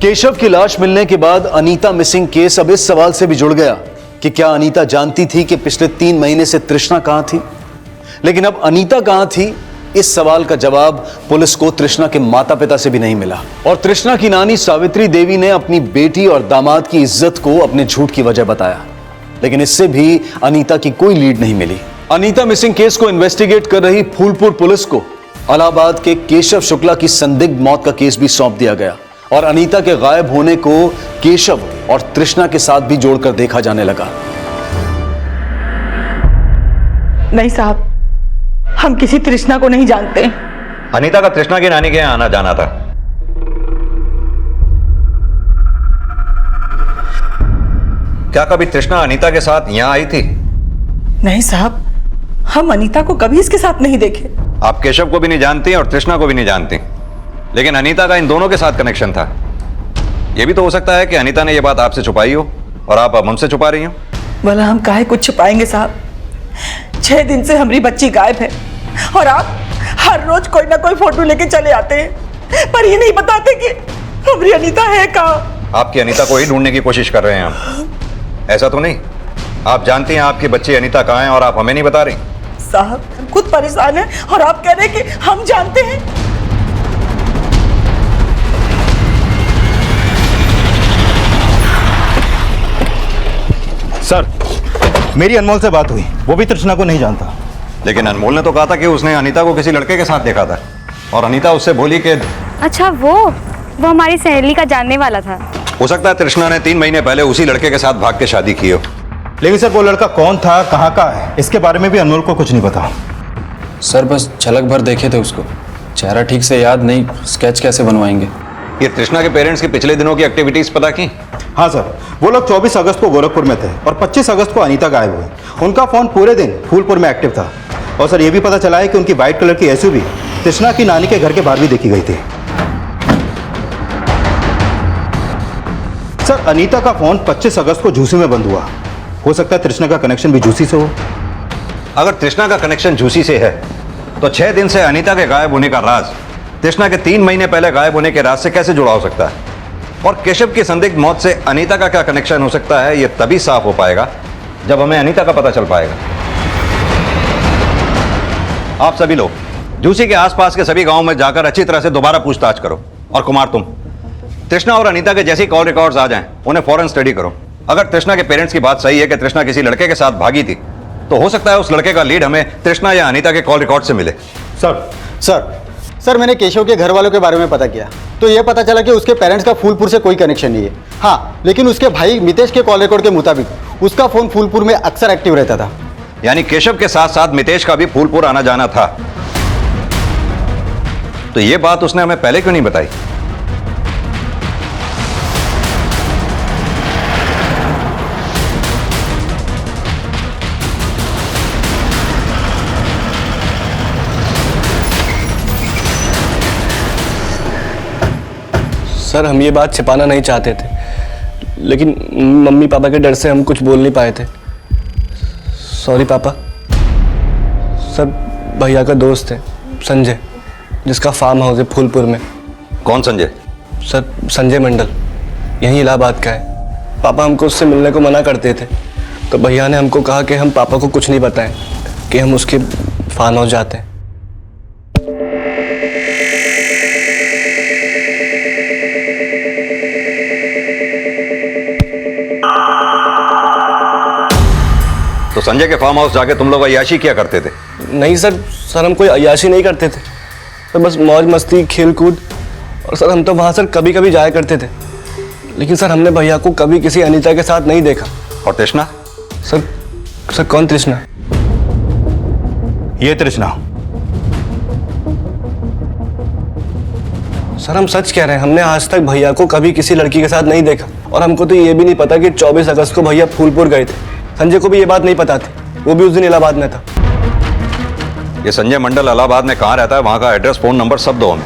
[SPEAKER 15] केशव की लाश मिलने के बाद अनीता मिसिंग केस अब इस सवाल से भी जुड़ गया कि क्या अनीता जानती थी कि पिछले 3 महीने से तृष्णा कहां थी। लेकिन अब अनीता कहां थी, इस सवाल का जवाब पुलिस को तृष्णा के माता पिता से भी नहीं मिला। और तृष्णा की नानी सावित्री देवी ने अपनी बेटी और दामाद की इज्जत को अपने झूठ की वजह बताया, लेकिन इससे भी अनीता की कोई लीड नहीं मिली। अनीता मिसिंग केस को इन्वेस्टिगेट कर रही फूलपुर पुलिस को इलाहाबाद के केशव शुक्ला की संदिग्ध मौत का केस भी सौंप दिया गया, और अनीता के गायब होने को केशव और तृष्णा के साथ भी जोड़कर देखा जाने लगा।
[SPEAKER 2] नहीं साहब, हम किसी तृष्णा को नहीं जानते।
[SPEAKER 5] अनीता का तृष्णा की नानी के यहाँ आना जाना था। क्या कभी तृष्णा अनीता के साथ यहाँ आई थी?
[SPEAKER 2] नहीं साहब, हम अनीता को कभी इसके साथ नहीं देखे।
[SPEAKER 5] आप केशव को भी नहीं जानती और तृष्णा को भी नहीं जानती, लेकिन अनीता का इन दोनों के साथ कनेक्शन था। यह भी तो हो सकता है कि अनीता ने यह बात आपसे छुपाई हो और आप अब हमसे छुपा रही हो।
[SPEAKER 2] भला हम काहे कुछ छुपाएंगे साहब? 6 दिन से हमारी बच्ची गायब है, और आप हर रोज कोई ना कोई फोटो लेके चले आते हैं, पर ये नहीं बताते कि हमारी अनीता है कहाँ।
[SPEAKER 5] आपकी अनीता को ही ढूंढने की कोशिश कर रहे हैं हम। ऐसा तो नहीं, आप जानती हैं आपकी बच्ची अनीता कहाँ है और आप हमें नहीं बता रही।
[SPEAKER 2] साहब हम खुद परेशान हैं और आप कह रहे हैं कि हम जानते हैं।
[SPEAKER 7] सर, मेरी अनमोल से बात हुई, वो भी तृष्णा को नहीं जानता।
[SPEAKER 5] लेकिन अनमोल ने तो कहा था कि उसने अनीता को किसी लड़के के साथ देखा था, और अनीता उससे बोली कि
[SPEAKER 3] अच्छा वो हमारी सहेली का जानने वाला था।
[SPEAKER 5] हो सकता है तृष्णा ने 3 महीने पहले उसी लड़के के साथ भाग के शादी की हो।
[SPEAKER 7] लेकिन सर वो लड़का कौन था, कहाँ का है, इसके बारे में भी अनमोल को कुछ नहीं पता।
[SPEAKER 8] सर बस झलक भर देखे थे उसको, चेहरा ठीक से याद नहीं, स्केच कैसे बनवाएंगे।
[SPEAKER 5] ये तृष्णा के पेरेंट्स की पिछले दिनों की एक्टिविटीज पता की?
[SPEAKER 7] हाँ सर, वो लोग 24 अगस्त को गोरखपुर में थे और 25 अगस्त को अनीता गायब हुई। उनका फ़ोन पूरे दिन फूलपुर में एक्टिव था। और सर ये भी पता चला है कि उनकी वाइट कलर की एसयूवी तृष्णा की नानी के घर के बाहर भी देखी गई थी। सर अनीता का फ़ोन 25 अगस्त को झूसी में बंद हुआ। हो सकता है तृष्णा का कनेक्शन भी झूसी से हो।
[SPEAKER 5] अगर तृष्णा का कनेक्शन झूसी से है तो 6 दिन से अनीता के गायब होने का राज तृष्णा के 3 महीने पहले गायब होने के राज से कैसे जुड़ा हो सकता है? और केशव की संदिग्ध मौत से अनीता का क्या कनेक्शन हो सकता है, यह तभी साफ हो पाएगा जब हमें अनीता का पता चल पाएगा। आप सभी लोग झूसी के आसपास के सभी गांवों में जाकर अच्छी तरह से दोबारा पूछताछ करो। और कुमार तुम तृष्णा और अनीता के जैसी कॉल रिकॉर्ड्स आ जाएं, उन्हें फौरन स्टडी करो। अगर तृष्णा के पेरेंट्स की बात सही है कि तृष्णा किसी लड़के के साथ भागी थी, तो हो सकता है उस लड़के का लीड हमें तृष्णा या अनीता के कॉल रिकॉर्ड से मिले।
[SPEAKER 17] सर मैंने केशव के घर वालों के बारे में पता किया तो यह पता चला कि उसके पेरेंट्स का फूलपुर से कोई कनेक्शन नहीं है। हाँ, लेकिन उसके भाई मितेश के कॉल रिकॉर्ड के मुताबिक उसका फोन फूलपुर में अक्सर एक्टिव रहता था।
[SPEAKER 5] यानी केशव के साथ साथ मितेश का भी फूलपुर आना जाना था। तो यह बात उसने हमें पहले क्यों नहीं बताई?
[SPEAKER 13] सर हम ये बात छिपाना नहीं चाहते थे, लेकिन मम्मी पापा के डर से हम कुछ बोल नहीं पाए थे। सॉरी पापा। सर भैया का दोस्त है संजय, जिसका फार्म हाउस है फूलपुर में।
[SPEAKER 5] कौन संजय?
[SPEAKER 13] सर संजय मंडल, यहीं इलाहाबाद का है। पापा हमको उससे मिलने को मना करते थे, तो भैया ने हमको कहा कि हम पापा को कुछ नहीं बताएं कि हम उसके फार्म हाउस जाते हैं।
[SPEAKER 5] तो संजय के फार्म हाउस जाके तुम लोग अय्याशी किया करते थे?
[SPEAKER 13] नहीं सर, हम कोई अय्याशी नहीं करते थे। तो बस मौज मस्ती खेल कूद। और सर हम तो वहाँ सर कभी कभी जाया करते थे, लेकिन सर हमने भैया को कभी किसी अनीता के साथ नहीं देखा।
[SPEAKER 5] और तृष्णा?
[SPEAKER 13] सर कौन तृष्णा?
[SPEAKER 7] ये तृष्णा।
[SPEAKER 13] सर हम सच कह रहे हैं, हमने आज तक भैया को कभी किसी लड़की के साथ नहीं देखा। और हमको तो ये भी नहीं पता कि 24 अगस्त को भैया फूलपुर गए थे। संजय को भी ये बात नहीं पता थी, वो भी उस दिन इलाहाबाद में था।
[SPEAKER 5] ये संजय मंडल इलाहाबाद में कहाँ रहता है, वहां का एड्रेस, फोन नंबर सब दो हमें।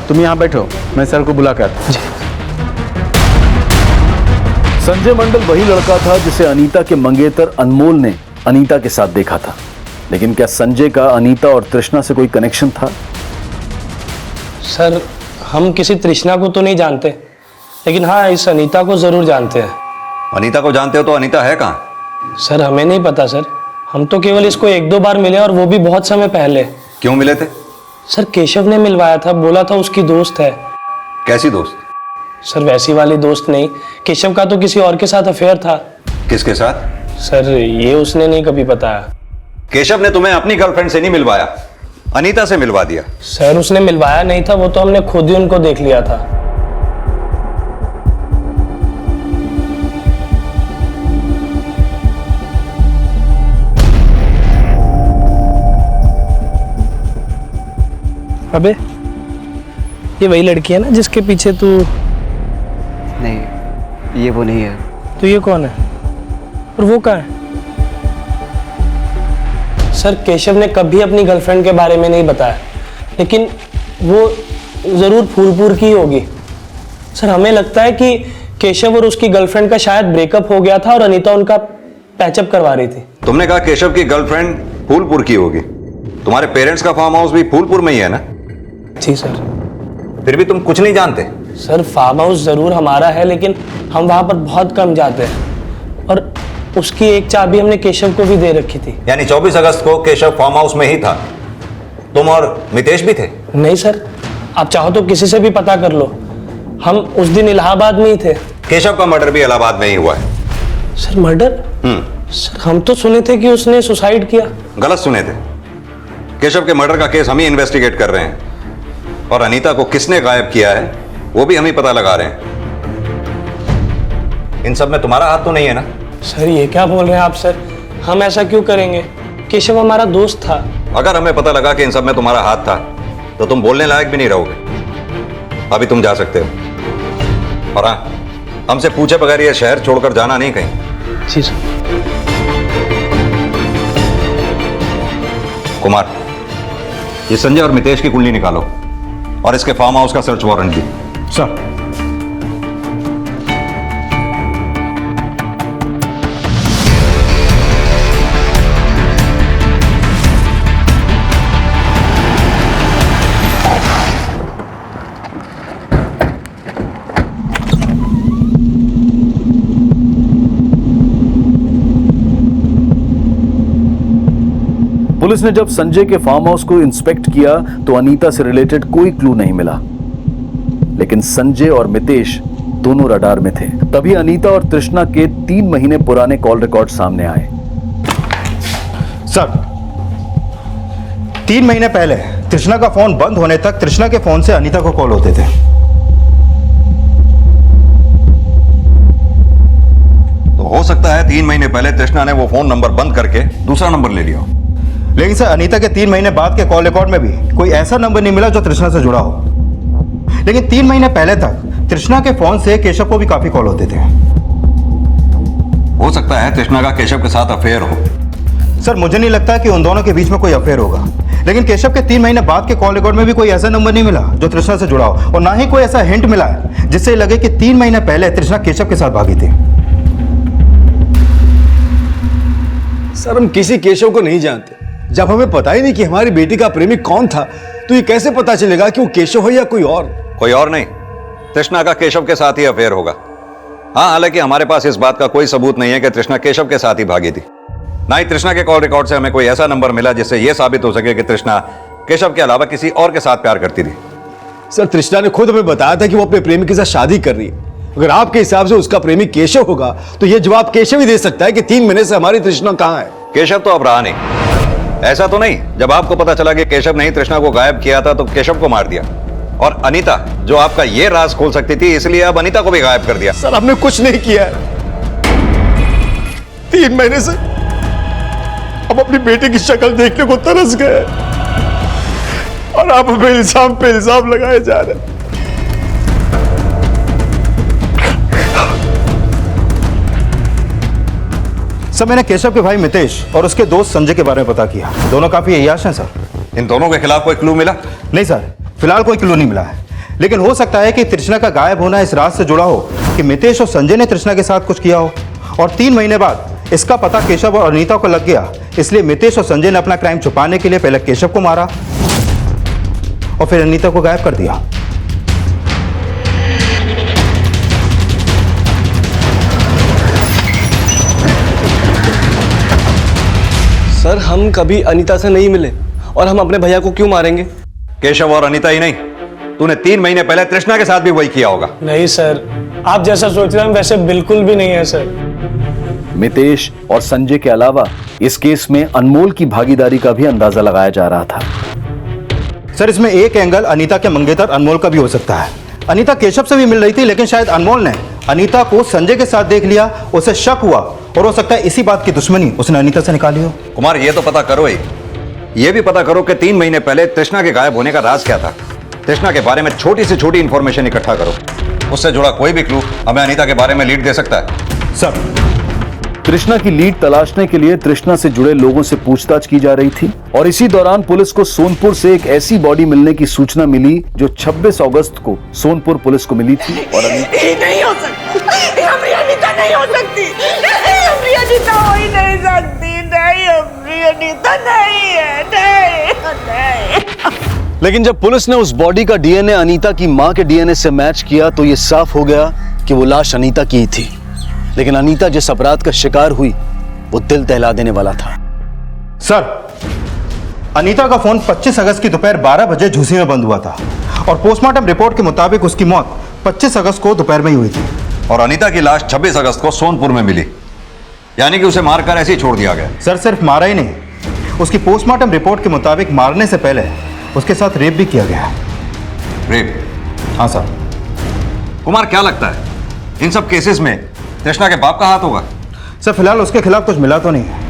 [SPEAKER 1] तुम यहाँ बैठो, मैं सर को बुला कर। संजय मंडल वही लड़का था जिसे अनीता के मंगेतर अनमोल ने अनीता के साथ देखा था। लेकिन क्या संजय का अनीता और तृष्णा से कोई कनेक्शन था?
[SPEAKER 18] सर हम किसी तृष्णा को तो नहीं जानते, लेकिन हाँ इस अनीता को जरूर जानते हैं।
[SPEAKER 5] अनीता को जानते हो तो अनीता है कहाँ?
[SPEAKER 18] सर हमें नहीं पता सर, हम तो केवल इसको 1-2 बार मिले और वो भी बहुत समय पहले।
[SPEAKER 5] क्यों मिले थे?
[SPEAKER 18] सर केशव ने मिलवाया था, बोला था उसकी दोस्त है।
[SPEAKER 5] कैसी दोस्त?
[SPEAKER 18] सर वैसी वाली दोस्त नहीं, केशव का तो किसी और के साथ अफेयर था।
[SPEAKER 5] किसके साथ?
[SPEAKER 18] सर ये उसने नहीं कभी बताया।
[SPEAKER 5] केशव ने तुम्हें अपनी गर्लफ्रेंड से नहीं मिलवाया, अनीता से मिलवा दिया।
[SPEAKER 18] सर उसने मिलवाया नहीं था, वो तो हमने खुद ही उनको देख लिया था। अबे ये वही लड़की है ना जिसके पीछे तू?
[SPEAKER 17] नहीं ये वो नहीं है।
[SPEAKER 18] तो ये कौन है और वो कहाँ है? सर केशव ने कभी अपनी गर्लफ्रेंड के बारे में नहीं बताया, लेकिन वो जरूर फूलपुर की होगी। सर हमें लगता है कि केशव और उसकी गर्लफ्रेंड का शायद ब्रेकअप हो गया था और अनीता उनका पैचअप करवा रही थी।
[SPEAKER 5] तुमने कहा केशव की गर्लफ्रेंड फूलपुर की होगी, तुम्हारे पेरेंट्स का फार्म हाउस भी फूलपुर में ही है ना?
[SPEAKER 18] जी सर।
[SPEAKER 5] फिर भी तुम कुछ नहीं जानते?
[SPEAKER 18] सर फार्म हाउस जरूर हमारा है, लेकिन हम वहां पर बहुत कम जाते हैं और उसकी एक चाबी हमने केशव को भी दे रखी थी।
[SPEAKER 5] यानी 24 अगस्त को केशव फार्म हाउस में ही था, तुम और मितेश भी थे?
[SPEAKER 18] नहीं सर, आप चाहो तो किसी से भी पता कर लो, हम उस दिन इलाहाबाद में ही थे।
[SPEAKER 5] केशव का मर्डर भी इलाहाबाद में ही हुआ है।
[SPEAKER 18] Sir murder? सर हम तो सुने थे कि उसने सुसाइड किया।
[SPEAKER 5] गलत सुने थे। केशव के मर्डर का केस हम ही इन्वेस्टिगेट कर रहे हैं और अनीता को किसने गायब किया है वो भी हम ही पता लगा रहे हैं। इन सब में तुम्हारा हाथ तो नहीं है ना?
[SPEAKER 18] सर ये क्या बोल रहे हैं आप सर, हम ऐसा क्यों करेंगे? केशव हमारा दोस्त था।
[SPEAKER 5] अगर हमें पता लगा कि इन सब में तुम्हारा हाथ था तो तुम बोलने लायक भी नहीं रहोगे। अभी तुम जा सकते हो। और हाँ, हमसे पूछे बगैर ये शहर छोड़कर जाना नहीं कहीं।
[SPEAKER 18] जी सर।
[SPEAKER 5] कुमार, ये संजय और मितेश की कुंडली निकालो और इसके फार्म हाउस का सर्च वारंट भी।
[SPEAKER 7] सर।
[SPEAKER 1] पुलिस ने जब संजय के फार्म हाउस को इंस्पेक्ट किया तो अनीता से रिलेटेड कोई क्लू नहीं मिला, लेकिन संजय और मितेश दोनों रडार में थे। तभी अनीता और तृष्णा के 3 महीने पुराने कॉल रिकॉर्ड सामने आए।
[SPEAKER 7] सर, 3 महीने पहले तृष्णा का फोन बंद होने तक तृष्णा के फोन से अनीता को कॉल होते थे।
[SPEAKER 5] तो हो सकता है 3 महीने पहले तृष्णा ने वो फोन नंबर बंद करके दूसरा नंबर ले लिया।
[SPEAKER 7] लेकिन सर, अनीता के 3 महीने बाद के कॉल रिकॉर्ड में भी कोई ऐसा नंबर नहीं मिला जो तृष्णा से जुड़ा हो। लेकिन 3 महीने पहले तक तृष्णा के फोन से केशव को भी काफी कॉल होते थे।
[SPEAKER 5] हो सकता है तृष्णा का केशव के साथ अफेयर हो।
[SPEAKER 7] सर, मुझे नहीं लगता कि उन दोनों के बीच में कोई अफेयर होगा। लेकिन केशव के 3 महीने बाद के कॉल रिकॉर्ड में भी कोई ऐसा नंबर नहीं मिला जो तृष्णा से जुड़ा हो, और ना ही कोई ऐसा हिंट मिला है जिससे लगे कि 3 महीने पहले तृष्णा केशव के साथ भागी थी।
[SPEAKER 15] सर, हम किसी केशव को नहीं जानते। जब हमें पता ही नहीं कि हमारी बेटी का प्रेमी कौन था, तो ये कैसे पता चलेगा कि वो केशव है या कोई और?
[SPEAKER 5] कोई और नहीं, तृष्णा का केशव के साथ ही अफेयर होगा। हाँ, हालांकि हमारे पास इस बात का कोई सबूत नहीं है कि तृष्णा केशव के साथ ही भागी थी। ना ही तृष्णा के कॉल रिकॉर्ड से हमें कोई ऐसा नंबर मिला जिससे यह साबित हो सके कि तृष्णा केशव के अलावा किसी और के साथ प्यार करती थी।
[SPEAKER 15] सर, तृष्णा ने खुद हमें बताया था कि वो अपने प्रेमी के साथ शादी कर रही है। अगर आपके हिसाब से उसका प्रेमी केशव होगा तो यह जवाब केशव ही दे सकता है कि 3 महीने से हमारी तृष्णा कहां है।
[SPEAKER 5] केशव तो अब रहा नहीं। ऐसा तो नहीं जब आपको पता चला कि केशव ने ही तृष्णा को गायब किया था तो केशव को मार दिया, और अनीता जो आपका ये राज खोल सकती थी इसलिए अब अनीता को भी गायब कर दिया।
[SPEAKER 15] सर, हमने कुछ नहीं किया है। 3 महीने से हम अपनी बेटी की शक्ल देखने को तरस गए और आप हमें इल्जाम पे इल्जाम लगाए जा रहे हैं।
[SPEAKER 7] सर, मैंने केशव के भाई मितेश और उसके दोस्त संजय के बारे में पता किया। दोनों काफी अय्याश हैं सर।
[SPEAKER 5] इन दोनों के खिलाफ कोई क्लू मिला?
[SPEAKER 7] नहीं सर, फिलहाल कोई क्लू नहीं मिला है। लेकिन हो सकता है कि तृष्णा का गायब होना इस राज से जुड़ा हो कि मितेश और संजय ने तृष्णा के साथ कुछ किया हो, और 3 महीने बाद इसका पता केशव और अनीता को लग गया। इसलिए मितेश और संजय ने अपना क्राइम छुपाने के लिए पहले केशव को मारा और फिर अनीता को गायब कर दिया।
[SPEAKER 13] सर, हम कभी अनीता से नहीं मिले और हम अपने भैया को क्यों मारेंगे?
[SPEAKER 5] केशव और अनीता ही नहीं, तूने 3 महीने पहले तृष्णा के साथ भी वही किया होगा।
[SPEAKER 18] नहीं सर, आप जैसा सोच रहे हैं वैसे बिल्कुल भी नहीं है सर।
[SPEAKER 1] मितेश और संजय के अलावा इस केस में अनमोल की भागीदारी का भी अंदाजा लगाया जा रहा था।
[SPEAKER 7] सर, इसमें एक एंगल अनीता के मंगेतर अनमोल का भी हो सकता है। अनीता केशव से भी मिल रही थी, लेकिन शायद अनमोल ने अनीता को संजय के साथ देख लिया, उसे शक हुआ, और हो सकता है इसी बात की दुश्मनी उसने अनीता से निकाली हो।
[SPEAKER 5] कुमार, ये तो पता करो ही, ये भी पता करो कि 3 महीने पहले तृष्णा के गायब होने का राज क्या था। तृष्णा के बारे में छोटी से छोटी इंफॉर्मेशन इकट्ठा करो, उससे जुड़ा कोई भी क्लू हमें अनीता के बारे में लीड दे सकता है।
[SPEAKER 7] सर,
[SPEAKER 1] तृष्णा की लीड तलाशने के लिए तृष्णा से जुड़े लोगों से पूछताछ की जा रही थी, और इसी दौरान पुलिस को सोनपुर से एक ऐसी बॉडी मिलने की सूचना मिली जो 26 अगस्त को सोनपुर पुलिस को मिली थी। और
[SPEAKER 2] नहीं हो सकती, हमारी अनीता नहीं हो सकती, हमारी अनीता हो ही नहीं सकती, नहीं हमारी अनीता नहीं है, नहीं।
[SPEAKER 15] लेकिन जब पुलिस ने उस बॉडी का डीएनए अनीता की मां के डीएनए से मैच किया तो यह साफ हो गया कि वो लाश अनीता की ही थी। लेकिन अनीता जिस अपराध का शिकार हुई वो दिल दहला देने वाला था।
[SPEAKER 7] सर, अनीता का फोन 25 अगस्त की दोपहर 12 बजे झूसी में बंद हुआ था, और पोस्टमार्टम रिपोर्ट के मुताबिक उसकी मौत 25 अगस्त को दोपहर में ही हुई थी।
[SPEAKER 5] और अनीता की लाश 26 अगस्त को सोनपुर में मिली, यानी कि उसे मारकर ऐसे ही छोड़ दिया गया।
[SPEAKER 7] सर, सिर्फ मारा ही नहीं, उसकी पोस्टमार्टम रिपोर्ट के मुताबिक मारने से पहले उसके साथ रेप भी किया गया।
[SPEAKER 5] रेप?
[SPEAKER 7] हाँ सर।
[SPEAKER 5] कुमार, क्या लगता है इन सब केसेस में तृष्णा के बाप का हाथ होगा?
[SPEAKER 7] सर, फिलहाल उसके खिलाफ कुछ मिला तो नहीं है।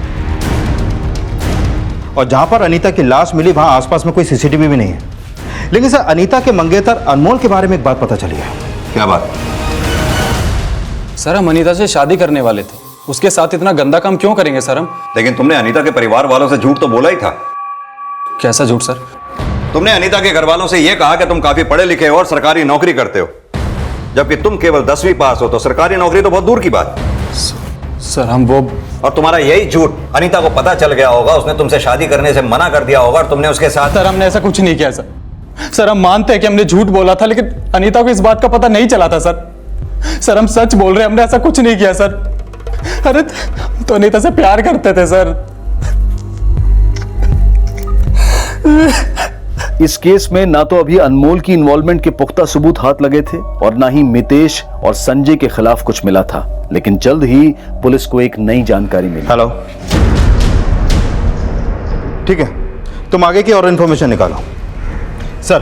[SPEAKER 7] और जहां पर अनीता की लाश मिली वहां आसपास में कोई सीसीटीवी भी नहीं है। लेकिन सर, अनीता के मंगेतर अनमोल के बारे में एक बात पता चली है।
[SPEAKER 5] क्या बात?
[SPEAKER 8] सर, हम अनीता से शादी करने वाले थे, उसके साथ इतना गंदा काम क्यों करेंगे सर हम?
[SPEAKER 5] लेकिन तुमने अनीता के परिवार वालों से झूठ तो बोला ही था।
[SPEAKER 8] कैसा झूठ सर?
[SPEAKER 5] तुमने अनीता के घर वालों से यह कहा कि तुम काफी पढ़े लिखे हो और सरकारी नौकरी करते हो, जबकि तुम केवल 10वीं पास हो, तो सरकारी नौकरी तो बहुत दूर की बात।
[SPEAKER 8] सर हम वो,
[SPEAKER 5] और तुम्हारा यही झूठ अनीता को पता चल गया होगा, उसने तुमसे शादी करने से मना कर दिया होगा और तुमने उसके साथ।
[SPEAKER 8] सर हमने ऐसा कुछ नहीं किया सर। सर हम मानते हैं कि हमने झूठ बोला था, लेकिन अनीता को इस बात का पता नहीं चला था सर। सर हम सच बोल रहे हैं, हमने ऐसा कुछ नहीं किया सर। अरे तो अनीता से प्यार करते थे सर।
[SPEAKER 1] इस केस में ना तो अभी अनमोल की इन्वॉल्वमेंट के पुख्ता सबूत हाथ लगे थे और ना ही मितेश और संजय के खिलाफ कुछ मिला था, लेकिन जल्द ही पुलिस को एक नई जानकारी मिली।
[SPEAKER 7] हेलो, ठीक है, तुम आगे की और इन्फॉर्मेशन निकालो। सर,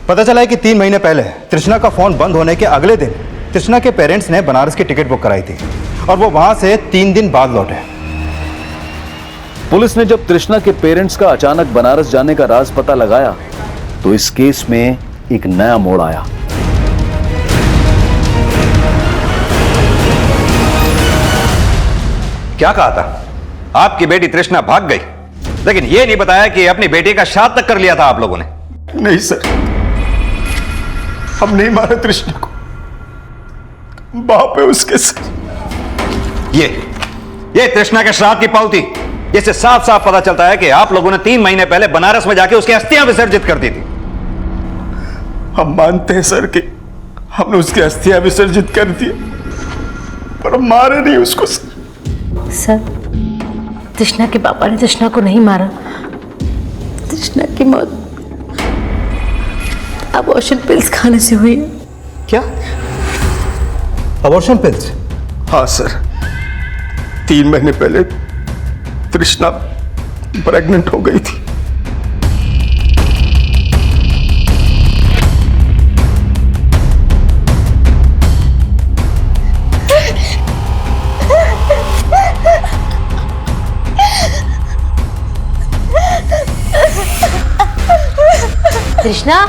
[SPEAKER 7] पता चला है कि 3 महीने पहले तृष्णा का फोन बंद होने के अगले दिन तृष्णा के पेरेंट्स ने बनारस की टिकट बुक कराई थी और वो वहां से 3 दिन बाद लौटे।
[SPEAKER 1] पुलिस ने जब तृष्णा के पेरेंट्स का अचानक बनारस जाने का राज पता लगाया तो इस केस में एक नया मोड़ आया।
[SPEAKER 5] क्या कहा था? आपकी बेटी तृष्णा भाग गई, लेकिन यह नहीं बताया कि अपनी बेटी का शादी तक कर लिया था आप लोगों ने।
[SPEAKER 16] नहीं सर, हम नहीं मारा तृष्णा को, बाप है उसके सर।
[SPEAKER 5] ये तृष्णा के श्राद्ध की पावती, इससे साफ साफ पता चलता है कि आप लोगों ने 3 महीने पहले बनारस में जाके उसकी अस्थियां विसर्जित कर दी थी।
[SPEAKER 16] हम मानते हैं सर कि हमने उसकी अस्थियां विसर्जित कर दी, पर हम मारे नहीं उसको
[SPEAKER 14] सर, तृष्णा के पापा ने तृष्णा को नहीं मारा। तृष्णा की मौत अबॉर्शन पिल्स खाने से हुई है।
[SPEAKER 7] क्या? Abortion pills?
[SPEAKER 16] हाँ सर, 3 महीने पहले तृष्णा प्रेग्नेंट हो गई थी।
[SPEAKER 14] तृष्णा,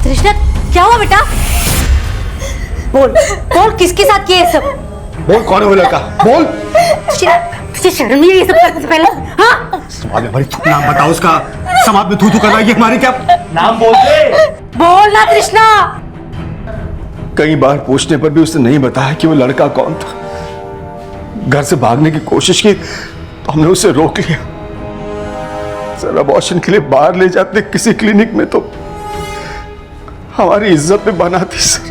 [SPEAKER 14] तृष्णा क्या हुआ बेटा? बोल बोल, किसके साथ किया ये सब?
[SPEAKER 16] बोल, कौन है वो लड़का? बोल।
[SPEAKER 14] तुझे शर्म नहीं आई ये सब करने से पहले? हाँ?
[SPEAKER 16] समाज में नाम बताओ उसका। समाज में थू करना ये हमारी क्या नाम बोलते?
[SPEAKER 14] बोल ना तृष्णा।
[SPEAKER 16] कई बार पूछने पर भी उसने नहीं बताया कि वो लड़का कौन था। घर से भागने की कोशिश की तो हमने उसे रोक लिया। सर, अबॉर्शन के लिए बाहर ले जाते किसी क्लिनिक में तो हमारी इज्जत पे बना थी सर।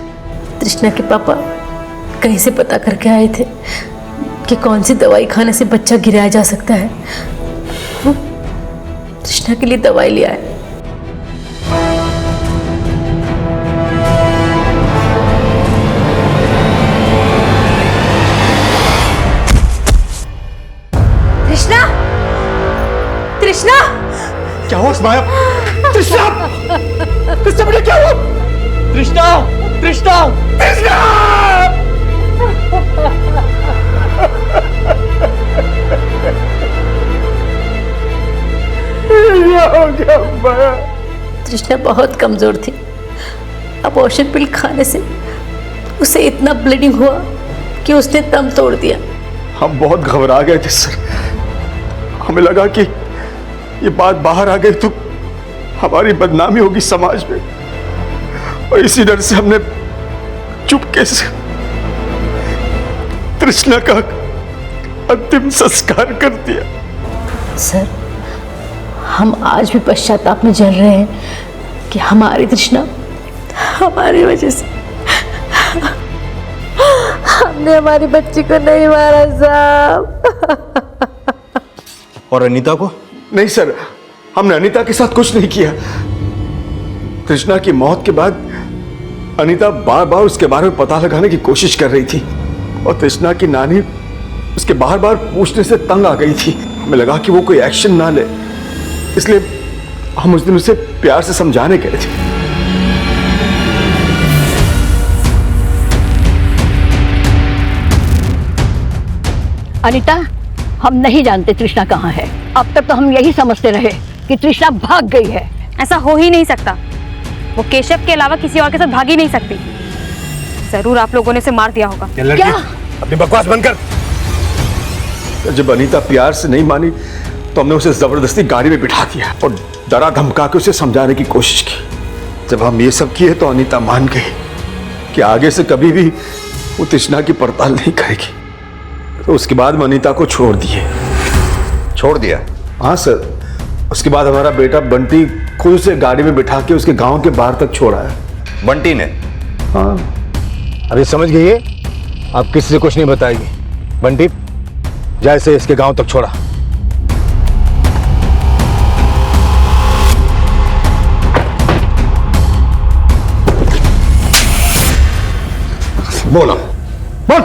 [SPEAKER 14] तृष्णा के पापा कहीं से पता करके आए थे कि कौन सी दवाई खाने से बच्चा गिराया जा सकता है। तृष्णा के लिए दवाई ले आए। तृष्णा, तृष्णा,
[SPEAKER 16] क्या हुआ माया? तृष्णा, तृष्णा बेटा क्या हुआ?
[SPEAKER 18] तृष्णा, तृष्णा,
[SPEAKER 16] तृष्णा!
[SPEAKER 14] तृष्णा बहुत कमजोर थी। अबॉर्शन पिल खाने से उसे इतना ब्लीडिंग हुआ कि उसने दम तोड़ दिया।
[SPEAKER 16] हम बहुत घबरा गए थे सर। हमें लगा कि ये बात बाहर आ गई तो हमारी बदनामी होगी समाज में, और इसी डर से हमने चुपके से तृष्णा का अंतिम संस्कार कर दिया।
[SPEAKER 14] सर, हम आज भी पश्चाताप में जल रहे हैं कि हमारी तृष्णा हमारी वजह से हमने हमारी बच्ची को नहीं मारा साहब।
[SPEAKER 7] और अनीता को?
[SPEAKER 16] नहीं सर, हमने अनीता के साथ कुछ नहीं किया। तृष्णा की मौत के बाद अनीता बार बार उसके बारे में पता लगाने की कोशिश कर रही थी और तृष्णा की नानी उसके बार बार पूछने से तंग आ गई थी। हमें लगा कि वो कोई एक्शन ना ले, इसलिए हम उस दिन उसे प्यार से समझाने गए थे।
[SPEAKER 4] अनीता,
[SPEAKER 14] हम नहीं जानते तृष्णा कहाँ है। अब तक तो हम यही समझते रहे कि तृष्णा भाग गई है।
[SPEAKER 3] ऐसा हो ही नहीं सकता। वो केशव के अलावा किसी और के साथ भाग ही नहीं सकती। जरूर आप लोगों ने इसे मार दिया होगा।
[SPEAKER 14] क्या?
[SPEAKER 16] अपनी बकवास बंद कर। जब अनीता प्यार से नहीं मानी तो हमने उसे जबरदस्ती गाड़ी में बिठा दिया और डरा धमका के उसे समझाने की कोशिश की। जब हम ये सब किए तो अनीता मान गई कि आगे से कभी भी वो तृष्णा की पड़ताल नहीं करेगी। तो उसके बाद हम अनीता को छोड़ दिए।
[SPEAKER 5] छोड़ दिया?
[SPEAKER 16] हाँ सर। उसके बाद हमारा बेटा बंटी खुद से गाड़ी में बिठा के उसके गांव के बाहर तक छोड़ा है।
[SPEAKER 5] बंटी ने?
[SPEAKER 16] हाँ।
[SPEAKER 15] अभी समझ गई है, आप किसी से कुछ नहीं बताएगी। बंटी जैसे इसके गांव तक छोड़ा।
[SPEAKER 16] बोला बोल।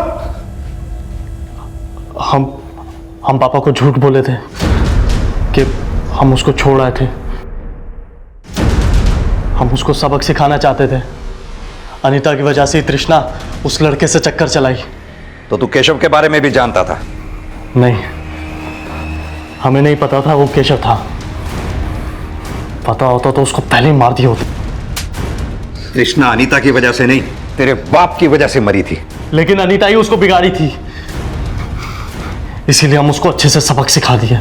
[SPEAKER 8] हम पापा को झूठ बोले थे कि हम उसको छोड़ आए थे। हम उसको सबक सिखाना चाहते थे। अनीता की वजह से तृष्णा उस लड़के से चक्कर चलाई।
[SPEAKER 5] तो तू केशव के बारे में भी जानता था?
[SPEAKER 8] नहीं, हमें नहीं पता था वो केशव था। पता होता तो उसको पहले ही मार दिया होता।
[SPEAKER 5] तृष्णा अनीता की वजह से नहीं, तेरे बाप की वजह से मरी थी।
[SPEAKER 8] लेकिन अनीता ही उसको बिगाड़ी थी, इसीलिए हम उसको अच्छे से सबक सिखा दिया।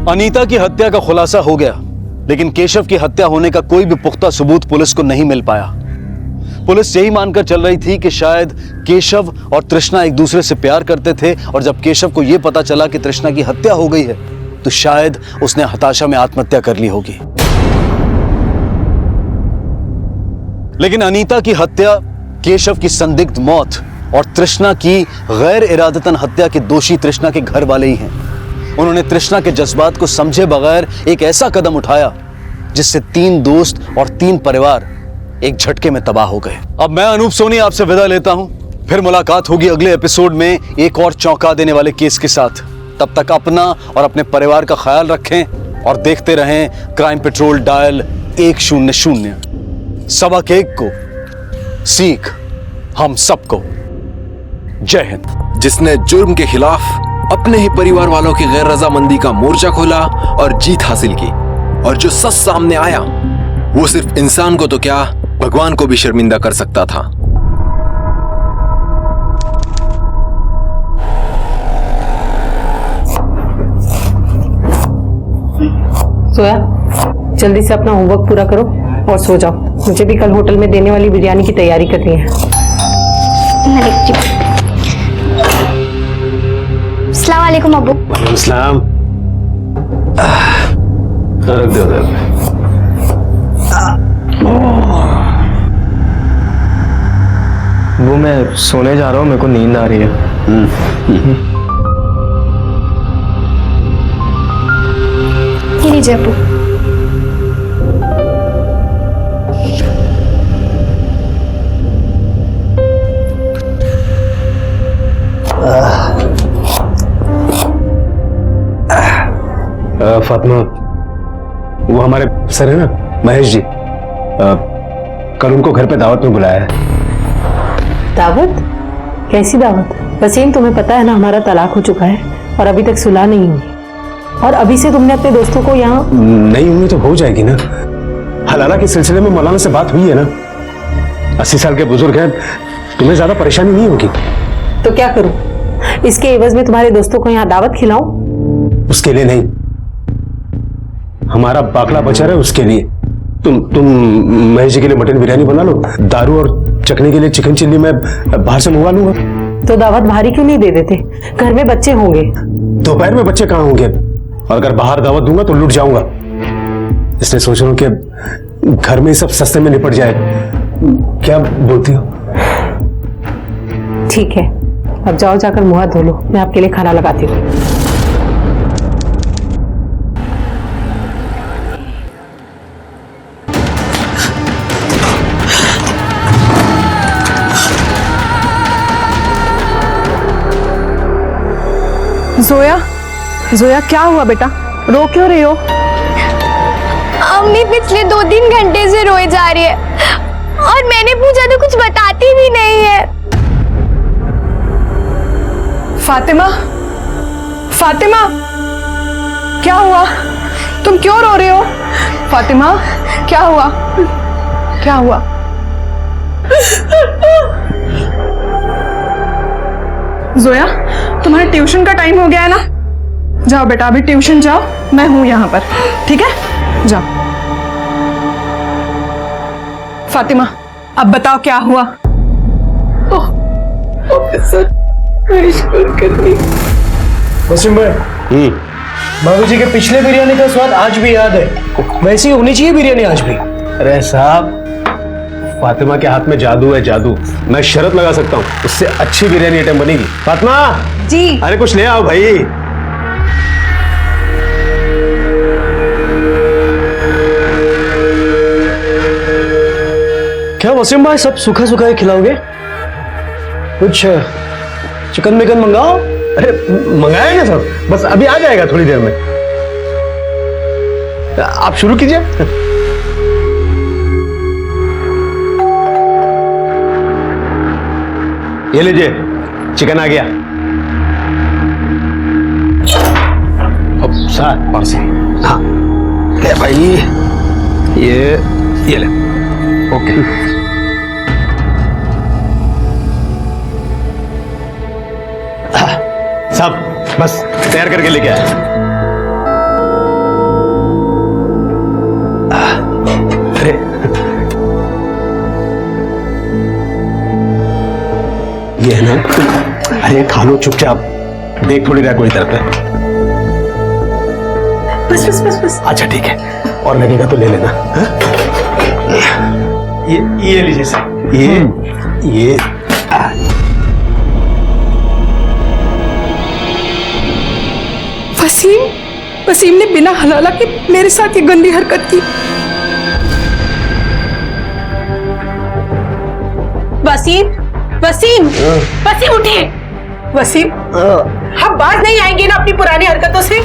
[SPEAKER 15] अनीता की हत्या का खुलासा हो गया, लेकिन केशव की हत्या होने का कोई भी पुख्ता सबूत पुलिस को नहीं मिल पाया। पुलिस यही मानकर चल रही थी कि शायद केशव और तृष्णा एक दूसरे से प्यार करते थे, और जब केशव को यह पता चला कि तृष्णा की हत्या हो गई है तो शायद उसने हताशा में आत्महत्या कर ली होगी। लेकिन अनीता की हत्या, केशव की संदिग्ध मौत और तृष्णा की गैर इरादतन हत्या के दोषी तृष्णा के घर वाले ही हैं। उन्होंने तृष्णा के जज्बात को समझे बगैर एक ऐसा कदम उठाया जिससे 3 दोस्त और 3 परिवार एक झटके में तबाह हो गए। अब मैं अनूप सोनी आपसे विदा लेता हूं। फिर मुलाकात होगी अगले एपिसोड में एक और चौंका देने वाले केस के साथ। तब तक अपना और अपने परिवार का ख्याल रखें और देखते रहें क्राइम पेट्रोल डायल 100। सबक एक को सीख हम सबको। जय हिंद।
[SPEAKER 19] जिसने जुर्म के खिलाफ अपने ही परिवार वालों की गैर रजामंदी का मोर्चा खोला और जीत हासिल की, और जो सच सामने आया वो सिर्फ इंसान को तो क्या, भगवान को भी शर्मिंदा कर सकता था।
[SPEAKER 12] सोया, जल्दी से अपना होमवर्क पूरा करो और सो जाओ। मुझे भी कल होटल में देने वाली बिरयानी की तैयारी करनी है।
[SPEAKER 6] अस्सलाम वालेकुम अब्बू।
[SPEAKER 19] वालेकुम सलाम। रख दो उधर।
[SPEAKER 13] वो मैं सोने जा रहा हूँ, मेरे को नींद आ रही है।
[SPEAKER 6] ये लीजिए अब्बू।
[SPEAKER 19] फातिमा, वो हमारे सर है ना, महेश जी, कल उनको घर पे दावत में बुलाया है।
[SPEAKER 12] दावत? कैसी दावत? वसीम, तुम्हें पता है ना हमारा तलाक हो चुका है और अभी तक सुलह नहीं हुई, और अभी से तुमने अपने दोस्तों को यहाँ
[SPEAKER 19] नहीं हुई तो हो जाएगी ना। हलाला के सिलसिले में मौलाना से बात हुई है ना। 80 साल के बुजुर्ग हैं, तुम्हें ज्यादा परेशानी नहीं होगी।
[SPEAKER 12] तो क्या करूं? इसके एवज में तुम्हारे दोस्तों को यहाँ दावत खिलाऊं?
[SPEAKER 19] उसके लिए नहीं, हमारा बाकला बचा है उसके लिए। तुम महेश जी के लिए मटन बिरयानी बना लो, दारू और चखने के लिए चिकन चिल्ली मैं बाहर से मंगवा लूंगा।
[SPEAKER 12] तो दावत भारी क्यों नहीं दे देते? घर में बच्चे होंगे।
[SPEAKER 20] दोपहर में बच्चे कहाँ होंगे? और अगर बाहर दावत दूंगा तो लुट जाऊंगा, इसलिए सोच रहा हूं कि घर में ही सब सस्ते में निपट जाए। क्या बोलती हो?
[SPEAKER 12] ठीक है, अब जाओ जाकर मुंह हाथ धो लो, मैं आपके लिए खाना लगाती हूँ।
[SPEAKER 21] जोया, जोया क्या हुआ बेटा? रो क्यों रही हो?
[SPEAKER 6] अम्मी पिछले 2-3 घंटे से रोए जा रही है और मैंने पूछा तो कुछ बताती भी नहीं है।
[SPEAKER 21] फातिमा, फातिमा, क्या हुआ? तुम क्यों रो रहे हो? फातिमा, क्या हुआ? क्या हुआ? जोया, तुम्हारे ट्यूशन का टाइम हो गया है ना? जाओ बेटा, अभी ट्यूशन जाओ, मैं हूं यहाँ पर, ठीक है? जाओ। फातिमा, अब बताओ क्या हुआ? ऑफिसर,
[SPEAKER 13] वसीम भाई, बाबूजी के पिछले बिरयानी का स्वाद आज भी याद है, वैसी होनी चाहिए बिरयानी आज भी।
[SPEAKER 20] अरे साहब, फातिमा के हाथ में जादू है, जादू। मैं शर्त लगा सकता हूँ, उससे अच्छी बिरयानी आइटम बनेगी। फातिमा
[SPEAKER 21] जी,
[SPEAKER 20] अरे कुछ ले आओ भाई।
[SPEAKER 13] क्या वसीम भाई सब सूखा सूखा ही खिलाओगे? कुछ चिकन मिकन मंगाओ।
[SPEAKER 20] अरे मंगाया ना सब, बस अभी आ जाएगा थोड़ी देर में। आप शुरू कीजिए। ये लीजिए, चिकन आ गया। अब साथ पास। हाँ ले भाई, ये ले। ओके। सब बस तैयार करके लेके आए। अरे ये है ना, अरे खा लो चुपचाप, देख थोड़ी रहा कोई तरफ है।
[SPEAKER 21] बस बस बस बस।
[SPEAKER 20] अच्छा ठीक है, और लगेगा तो ले लेना। हा? ये लीजिए सर, ये
[SPEAKER 21] वसीम ने बिना हलाला के मेरे साथ ये गंदी हरकत की। वसीम उठिए। वसीम, हम बात नहीं आएंगे ना अपनी पुरानी हरकतों से?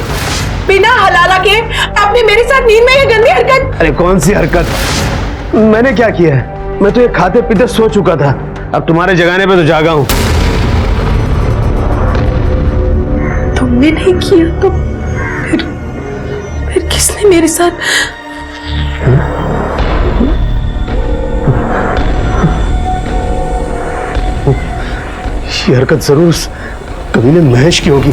[SPEAKER 21] बिना हलाला के आपने मेरे साथ नींद में ये गंदी हरकत।
[SPEAKER 20] अरे कौन सी हरकत? मैंने क्या किया है? मैं तो ये खाते पीते सो चुका था, अब तुम्हारे जगाने पे तो जागा हूं।
[SPEAKER 21] तुमने नहीं किया तो फिर किसने मेरे साथ?
[SPEAKER 20] ये हरकत जरूर कभी ने महेश की होगी।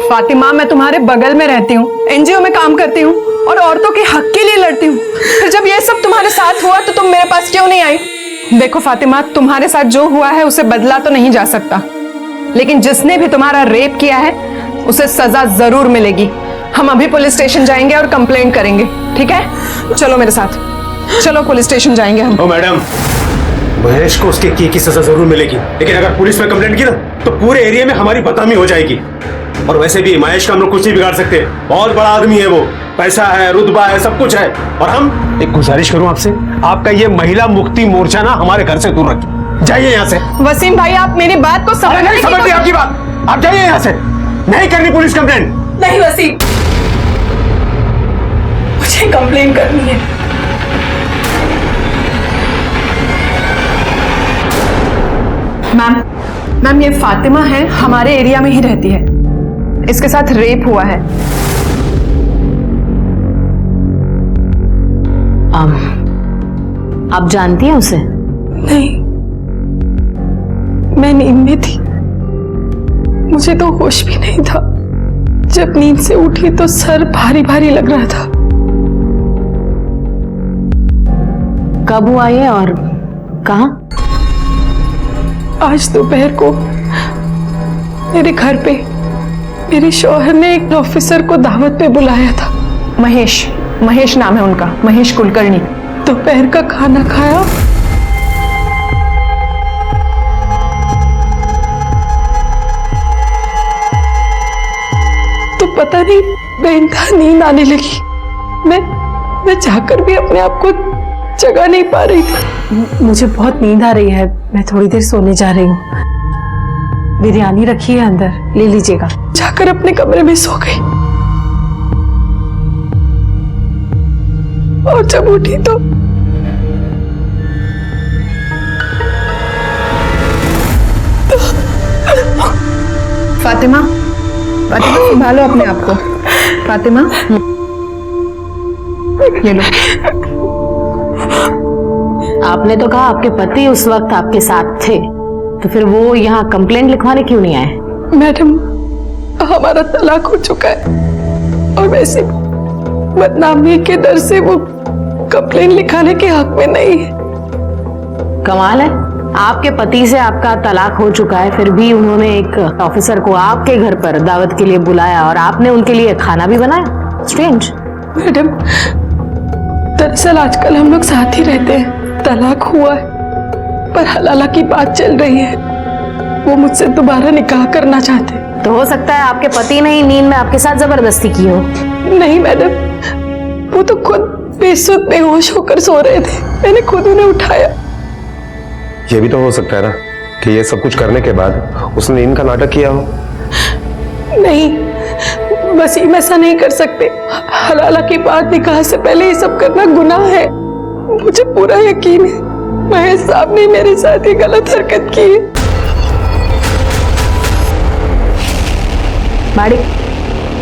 [SPEAKER 21] फातिमा, मैं तुम्हारे बगल में रहती हूँ, एनजीओ में काम करती हूँ और औरतों के हक के लिए लड़ती हूँ। फिर जब ये सब तुम्हारे साथ हुआ तो तुम मेरे पास क्यों नहीं आई? देखो फातिमा, तुम्हारे साथ जो हुआ है उसे बदला तो नहीं जा सकता, लेकिन जिसने भी तुम्हारा रेप किया है उसे सजा जरूर मिलेगी। हम अभी पुलिस स्टेशन जाएंगे और कंप्लेंट करेंगे, ठीक है? चलो मेरे साथ, चलो पुलिस स्टेशन जाएंगे हम।
[SPEAKER 20] ओ मैडम, महेश को उसके की सजा जरूर मिलेगी, लेकिन अगर पुलिस में कंप्लेंट की ना तो पूरे एरिया में हमारी बदनामी हो जाएगी। और वैसे भी महेश का हम लोग कुछ नहीं बिगाड़ सकते, बहुत बड़ा आदमी है वो, पैसा है, रुतबा है, सब कुछ है। और हम एक गुजारिश करूं आपसे, आपका ये महिला मुक्ति मोर्चा ना हमारे घर से दूर रखिए, जाइए यहाँ से।
[SPEAKER 21] वसीम भाई, आप मेरी बात को समझ
[SPEAKER 20] समझ आपकी बात, आप जाइए यहाँ से, नहीं करनी पुलिस कंप्लेंट।
[SPEAKER 21] नहीं वसीम, मुझे कंप्लेंट करनी है। मैम, ये फातिमा है, हमारे एरिया में ही रहती है, इसके साथ रेप हुआ है।
[SPEAKER 12] आप जानती हैं उसे?
[SPEAKER 21] नहीं, मैं नींद में थी, मुझे तो होश भी नहीं था। जब नींद से उठी तो सर भारी भारी लग रहा था।
[SPEAKER 12] कब हुआ ये और कहाँ?
[SPEAKER 21] आज दोपहर को मेरे घर पे मेरे शौहर ने एक ऑफिसर को दावत पे बुलाया था। महेश नाम है उनका, महेश कुलकर्णी। दोपहर का खाना खाया तो पता नहीं बेइंतहा नींद आने लगी। मैं जाकर भी अपने आप को जगा नहीं पा रही थी। मुझे बहुत नींद आ रही है, मैं थोड़ी देर सोने जा रही हूँ। बिरयानी रखी है अंदर, ले लीजिएगा। जाकर अपने कमरे में सो गई और जब उठी तो फातिमा संभालो अपने आप को। फातिमा ये लो।
[SPEAKER 12] आपने तो कहा आपके पति उस वक्त आपके साथ थे, तो फिर वो यहाँ कंप्लेंट लिखवाने क्यों नहीं आए?
[SPEAKER 21] मैडम, हमारा तलाक हो चुका है और वैसे बदनामी के डर से वो कंप्लेंट लिखाने के हक में नहीं है।
[SPEAKER 12] कमाल है, आपके पति से आपका तलाक हो चुका है, फिर भी उन्होंने एक ऑफिसर को आपके घर पर दावत के लिए बुलाया और आपने उनके लिए खाना भी बनाया। स्ट्रेंज।
[SPEAKER 21] मैडम, दरअसल आजकल हम लोग साथ ही रहते हैं। तलाक हुआ है पर हलाला की बात चल रही है। वो मुझसे दोबारा निकाह करना चाहते हैं।
[SPEAKER 12] तो हो सकता है आपके पति ने ही नींद में आपके साथ जबरदस्ती की हो।
[SPEAKER 21] नहीं मैडम, वो तो खुद बेसुध बेहोश होकर सो रहे थे, मैंने खुद उन्हें उठाया।
[SPEAKER 16] ये भी तो हो सकता है ना कि ये सब कुछ करने के बाद उसने नींद का नाटक किया हो।
[SPEAKER 21] नहीं, वसीम ऐसा नहीं कर सकते। हलाला की बात निकाह से पहले ये सब करना गुनाह है। मुझे पूरा यकीन है महेश साहब ने मेरे साथ ये गलत हरकत की है।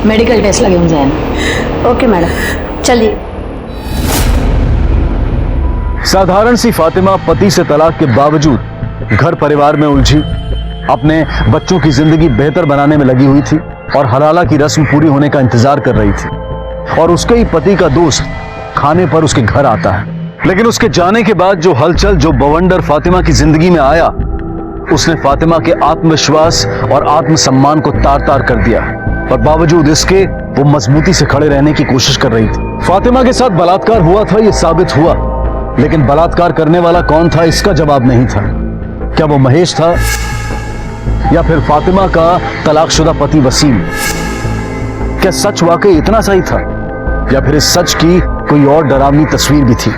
[SPEAKER 12] मेडिकल टेस्ट लगे होंगे। ओके मैडम, चलिए।
[SPEAKER 1] साधारण सी फातिमा पति से तलाक के बावजूद घर परिवार में उलझी, अपने बच्चों की जिंदगी बेहतर बनाने में लगी हुई थी और हलाला की रस्म पूरी होने का इंतजार कर रही थी। और उसके ही पति का दोस्त खाने पर उसके घर आता है, लेकिन उसके जाने के बाद जो हलचल, जो बवंडर फातिमा की जिंदगी में आया, उसने फातिमा के आत्मविश्वास और आत्मसम्मान को तार तार कर दिया। पर बावजूद इसके वो मजबूती से खड़े रहने की कोशिश कर रही थी। फातिमा के साथ बलात्कार हुआ था, ये साबित हुआ, लेकिन बलात्कार करने वाला कौन था इसका जवाब नहीं था। क्या वो महेश था या फिर फातिमा का तलाकशुदा पति वसीम? क्या सच वाकई इतना सही था या फिर इस सच की कोई और डरावनी तस्वीर भी थी?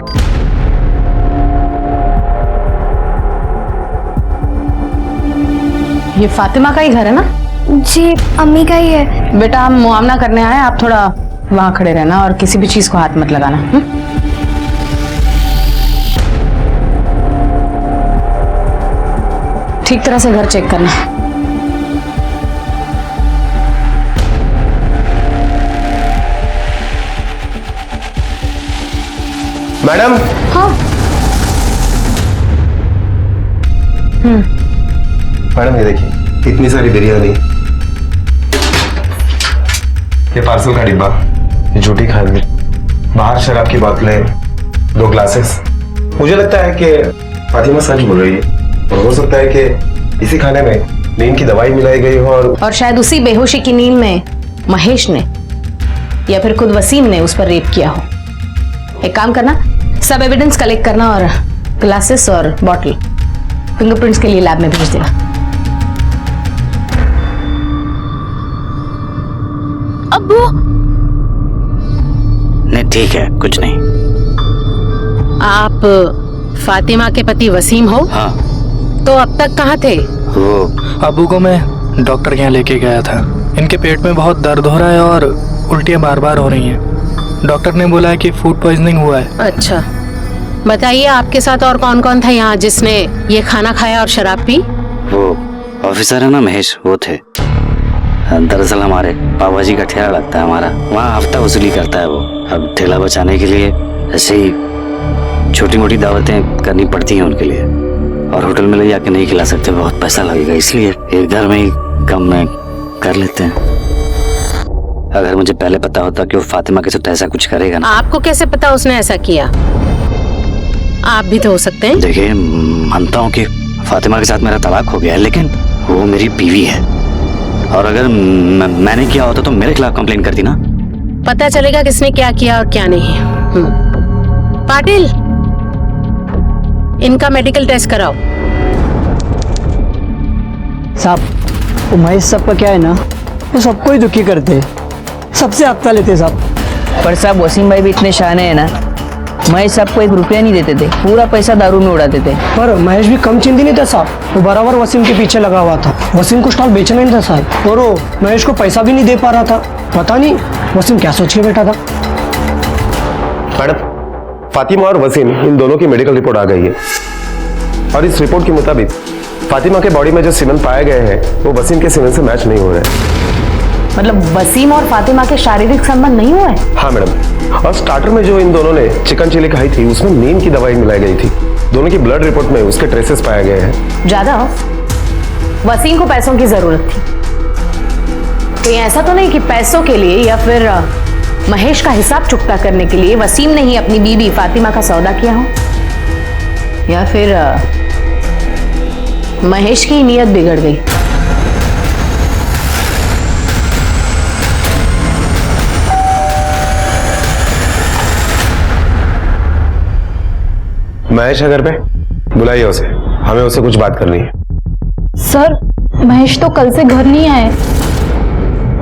[SPEAKER 12] ये फातिमा का ही घर है ना?
[SPEAKER 6] जी अम्मी का ही है।
[SPEAKER 12] बेटा, हम मुआवना करने आए, आप थोड़ा वहां खड़े रहना और किसी भी चीज को हाथ मत लगाना। ठीक तरह से घर चेक करना।
[SPEAKER 16] मैडम।
[SPEAKER 6] हाँ।
[SPEAKER 16] मैडम ये देखिए, इतनी सारी बिरयानी, ये पार्सल का डिब्बा, ये झूठी खाने, बाहर शराब की बोतलें, 2 ग्लासेस। मुझे लगता है कि फातिमा सच बोल रही है और हो सकता है कि इसी खाने में नींद की दवाई मिलाई गई हो और
[SPEAKER 12] शायद उसी बेहोशी की नींद में महेश ने या फिर खुद वसीम ने उस पर रेप किया हो। एक काम करना, सब एविडेंस कलेक्ट करना और ग्लासेस और बॉटल फिंगरप्रिंट्स के लिए लैब में भेज देना।
[SPEAKER 6] अब्बू।
[SPEAKER 9] नहीं ठीक है, कुछ नहीं।
[SPEAKER 12] आप फातिमा के पति वसीम हो?
[SPEAKER 9] हाँ।
[SPEAKER 12] तो अब तक कहाँ थे?
[SPEAKER 9] वो
[SPEAKER 13] अबू को मैं डॉक्टर के यहाँ लेके गया था। इनके पेट में बहुत दर्द हो रहा है और उल्टियाँ बार बार हो रही हैं। डॉक्टर ने बोला है कि फूड पॉइजनिंग हुआ है।
[SPEAKER 12] अच्छा, बताइए आपके साथ और कौन कौन था यहाँ जिसने ये खाना खाया और शराब पी?
[SPEAKER 9] वो ऑफिसर है ना महेश, वो थे। दरअसल हमारे पापा जी का ठेला लगता है हमारा, वहाँ हफ्ता वसूली करता है वो। अब ठेला बचाने के लिए ऐसे ही छोटी मोटी दावतें करनी पड़ती हैं उनके लिए, और होटल में ले जाके नहीं खिला सकते, बहुत पैसा लगेगा, इसलिए एक घर में ही कम में कर लेते हैं। अगर मुझे पहले पता होता कि वो फातिमा के साथ ऐसा कुछ करेगा ना।
[SPEAKER 12] आपको कैसे पता उसने ऐसा किया? आप भी तो हो सकते हैं।
[SPEAKER 9] देखिए, मानता हूँ कि फातिमा के साथ मेरा तलाक हो गया है, लेकिन वो मेरी बीवी है। और अगर मैंने किया होता तो मेरे खिलाफ कंप्लेन करती ना।
[SPEAKER 12] पता चलेगा किसने क्या किया और क्या नहीं। पाटिल, इनका मेडिकल टेस्ट कराओ।
[SPEAKER 10] साहब, वो महेश साहब का क्या है ना, वो सबको ही दुखी करते हैं, सबसे हफ्ता लेते साहब।
[SPEAKER 22] पर साहब वसीम भाई भी इतने शाने हैं ना, महेश साहब को 1 रुपया नहीं देते थे, पूरा पैसा दारू में उड़ाते थे।
[SPEAKER 10] पर महेश भी कम चिंती नहीं था साहब, वो बराबर वसीम के पीछे लगा हुआ था। वसीम को स्टॉल बेचना नहीं था साहब, और वो महेश को पैसा भी नहीं दे पा रहा था। पता नहीं वसीम क्या सोच के बैठा था।
[SPEAKER 20] मैडम, फातिमा और वसीम इन दोनों की मेडिकल रिपोर्ट आ गई है और इस रिपोर्ट के मुताबिक फातिमा के बॉडी में जो सीमेन पाए गए हैं वो वसीम के सीमेन से मैच नहीं हो रहे।
[SPEAKER 12] मतलब वसीम और फातिमा के शारीरिक संबंध नहीं हुए?
[SPEAKER 20] हाँ मैडम, और स्टार्टर में जो इन दोनों ने चिकन चिली खाई थी उसमें नींद की दवाई मिलाई गई थी। दोनों की ब्लड रिपोर्ट में उसके ट्रेसेस पाए गए हैं।
[SPEAKER 12] ज्यादा वसीम को पैसों की जरूरत थी, कहीं ऐसा तो नहीं कि पैसों के लिए या फिर महेश का हिसाब चुकता करने के लिए वसीम ने ही अपनी बीवी फातिमा का सौदा किया हो, या फिर महेश की नीयत बिगड़ गई।
[SPEAKER 20] महेश है घर पे? बुलाइए उसे, हमें उससे कुछ बात करनी है।
[SPEAKER 23] सर, महेश तो कल से घर नहीं आए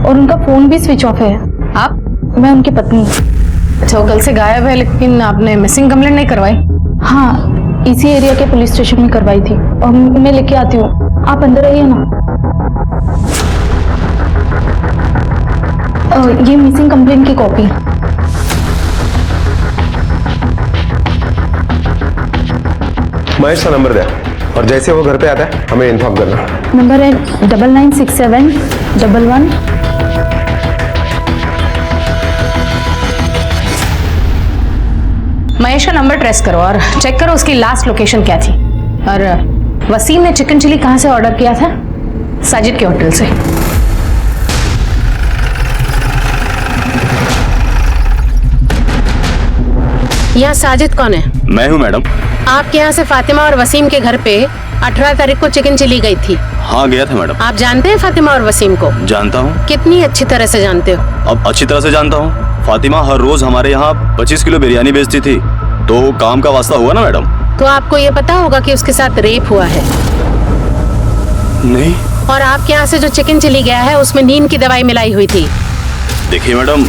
[SPEAKER 23] और उनका फोन भी स्विच ऑफ है।
[SPEAKER 12] आप?
[SPEAKER 23] मैं उनकी पत्नी।
[SPEAKER 12] अच्छा, वो कल से गायब है, लेकिन आपने मिसिंग कंप्लेंट नहीं करवाई?
[SPEAKER 23] हाँ, इसी एरिया के पुलिस स्टेशन में करवाई थी और मैं लेके आती हूँ, आप अंदर आइए ना। ये मिसिंग कंप्लेंट की कॉपी।
[SPEAKER 20] महेश का नंबर दे और जैसे वो घर पे आता है हमें इन्फॉर्म करना।
[SPEAKER 23] नंबर है 996711।
[SPEAKER 12] महेश का नंबर ट्रेस करो और चेक करो उसकी लास्ट लोकेशन क्या थी। और वसीम ने चिकन चिली कहां से ऑर्डर किया था? साजिद के होटल से। यहाँ साजिद कौन है?
[SPEAKER 9] मैं हूँ मैडम।
[SPEAKER 12] आपके यहाँ से फातिमा और वसीम के घर पे 18 तारीख को चिकन चिली गई थी।
[SPEAKER 9] हाँ, गया था मैडम।
[SPEAKER 12] आप जानते हैं फातिमा और वसीम को?
[SPEAKER 9] जानता हूँ।
[SPEAKER 12] कितनी अच्छी तरह से जानते हो?
[SPEAKER 9] अब अच्छी तरह से जानता हूँ। फातिमा हर रोज हमारे यहाँ 25 किलो बिरयानी बेचती थी, तो काम का वास्ता हुआ ना मैडम।
[SPEAKER 12] तो आपको ये पता होगा कि उसके साथ रेप हुआ है?
[SPEAKER 9] नहीं।
[SPEAKER 12] और आपके यहाँ से जो चिकन चिली गया है उसमें नींद की दवाई मिलाई हुई थी।
[SPEAKER 9] देखिए मैडम,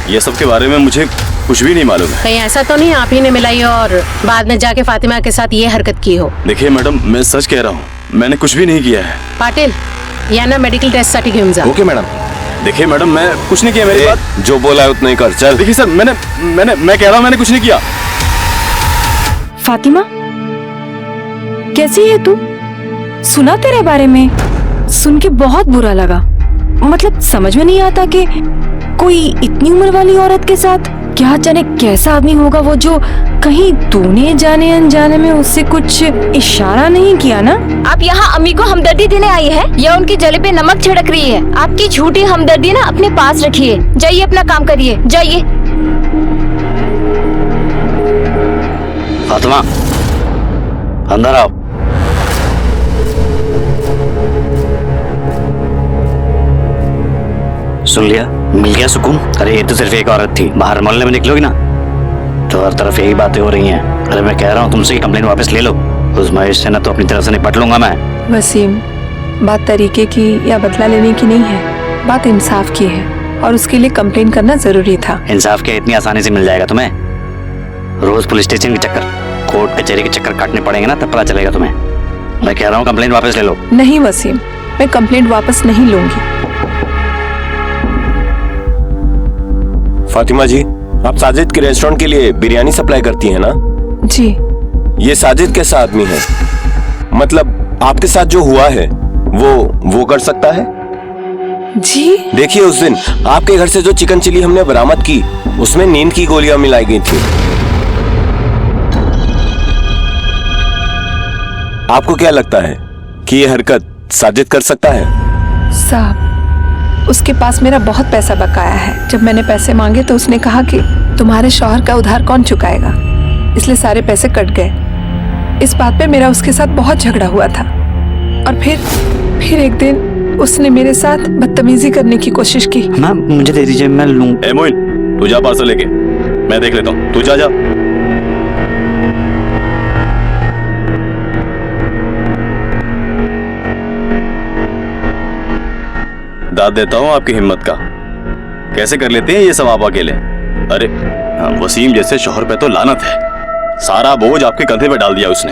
[SPEAKER 9] ये सब के बारे में मुझे कुछ भी नहीं मालूम है।
[SPEAKER 12] कहीं ऐसा तो नहीं आप ही ने मिलाई और बाद में जाके फातिमा के साथ ये हरकत की हो?
[SPEAKER 9] देखिए मैडम, मैं सच कह रहा हूँ, मैंने कुछ भी नहीं किया है।
[SPEAKER 12] पाटिल, या ना मेडिकल टेस्ट साठी घेऊन जा।
[SPEAKER 9] Okay madam. देखिए मैडम, मैं कुछ नहीं किया। मेरी बात जो बोला है उतना ही कर। चल। देखिए सर, मैं कह रहा हूँ मैंने कुछ नहीं किया।
[SPEAKER 21] फातिमा, कैसी है तू? सुना तेरे बारे में, सुन के बहुत बुरा लगा। मतलब समझ में नहीं आता कि कोई इतनी उम्र वाली औरत के साथ क्या जाने कैसा आदमी होगा वो, जो कहीं तूने जाने अनजाने में उससे कुछ इशारा नहीं किया ना?
[SPEAKER 6] आप यहाँ अम्मी को हमदर्दी देने आई है या उनके जले पे नमक छिड़क रही है? आपकी झूठी हमदर्दी ना अपने पास रखिए, जाइए अपना काम करिए, जाइए।
[SPEAKER 9] फातिमा, अंदर आओ। सुन लिया? मिल गया सुकून? अरे ये तो सिर्फ एक औरत थी, बाहर मोहल्ले में निकलोगी ना तो हर तरफ यही बातें हो रही हैं। अरे मैं कह रहा हूँ तुमसे कंप्लेंट वापस ले लो। उस महेश से ना तो अपनी तरफ से निपट लूंगा मैं।
[SPEAKER 21] वसीम, बात तरीके की या बदला लेने की नहीं है, बात इंसाफ की है और उसके लिए कंप्लेंट करना जरूरी था।
[SPEAKER 9] इंसाफ क्या इतनी आसानी से मिल जाएगा तुम्हें? रोज पुलिस स्टेशन के चक्कर, कोर्ट कचहरी के चक्कर काटने पड़ेंगे ना, तब पता चलेगा तुम्हें। मैं कह रहा हूँ कंप्लेंट वापस ले लो।
[SPEAKER 21] नहीं वसीम, मैं कंप्लेंट वापस नहीं लूंगी।
[SPEAKER 24] फातिमा जी, आप साजिद के रेस्टोरेंट के लिए बिरयानी सप्लाई करती हैं ना?
[SPEAKER 21] जी।
[SPEAKER 24] ये साजिद कैसा आदमी है? मतलब आपके साथ जो हुआ है वो कर सकता है?
[SPEAKER 21] जी।
[SPEAKER 24] देखिए, उस दिन आपके घर से जो चिकन चिली हमने बरामद की उसमें नींद की गोलियां मिलाई गई थी। आपको क्या लगता है कि ये हरकत साजिद कर सकता है?
[SPEAKER 21] साहब, उसके पास मेरा बहुत पैसा बकाया है। जब मैंने पैसे मांगे तो उसने कहा कि तुम्हारे शौहर का उधार कौन चुकाएगा, इसलिए सारे पैसे कट गए। इस बात पे मेरा उसके साथ बहुत झगड़ा हुआ था। और फिर एक दिन उसने मेरे साथ बदतमीजी करने की कोशिश की।
[SPEAKER 9] मैम मुझे दे दीजिए, मैं लूँ।
[SPEAKER 24] ए मोइन, तू जा पार्सल लेके, मैं देख लेता हूँ, तू जा। दाद देता हूँ आपकी हिम्मत का। कैसे कर लेते हैं ये सब आप अकेले? अरे वसीम जैसे शौहर पे तो लानत है, सारा बोझ आपके कंधे पे डाल दिया उसने।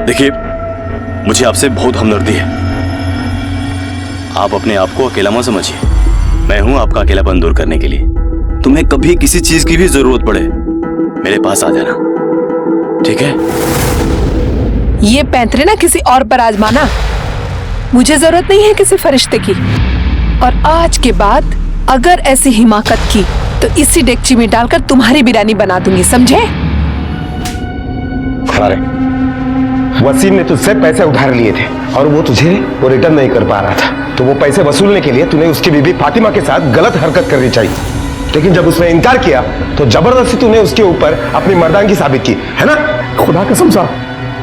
[SPEAKER 24] देखिए, मुझे आपसे बहुत हमदर्दी है। आप अपने आप को अकेला मत समझिए, मैं हूं आपका अकेलापन दूर करने के लिए। तुम्हें कभी किसी चीज की भी जरूरत पड़े, मेरे पास आ जाना, ठीक है?
[SPEAKER 21] ये पैंतरे ना किसी और पर आजमाना, मुझे जरूरत नहीं है किसी फरिश्ते की। और आज के बाद अगर ऐसी हिमाकत की तो इसी डेगची में डालकर तुम्हारी बिरयानी बना दूंगी, समझे?
[SPEAKER 20] अरे वसीम ने तुझसे पैसे उधार लिए थे और वो तुझे वो रिटर्न नहीं कर पा रहा था, तो वो पैसे वसूलने के लिए तूने उसकी बीबी फातिमा के साथ गलत हरकत करनी चाहिए। लेकिन जब उसने इनकार किया तो जबरदस्ती तूने उसके ऊपर अपनी मर्दानगी साबित की, है ना?
[SPEAKER 2] खुदा कसम सा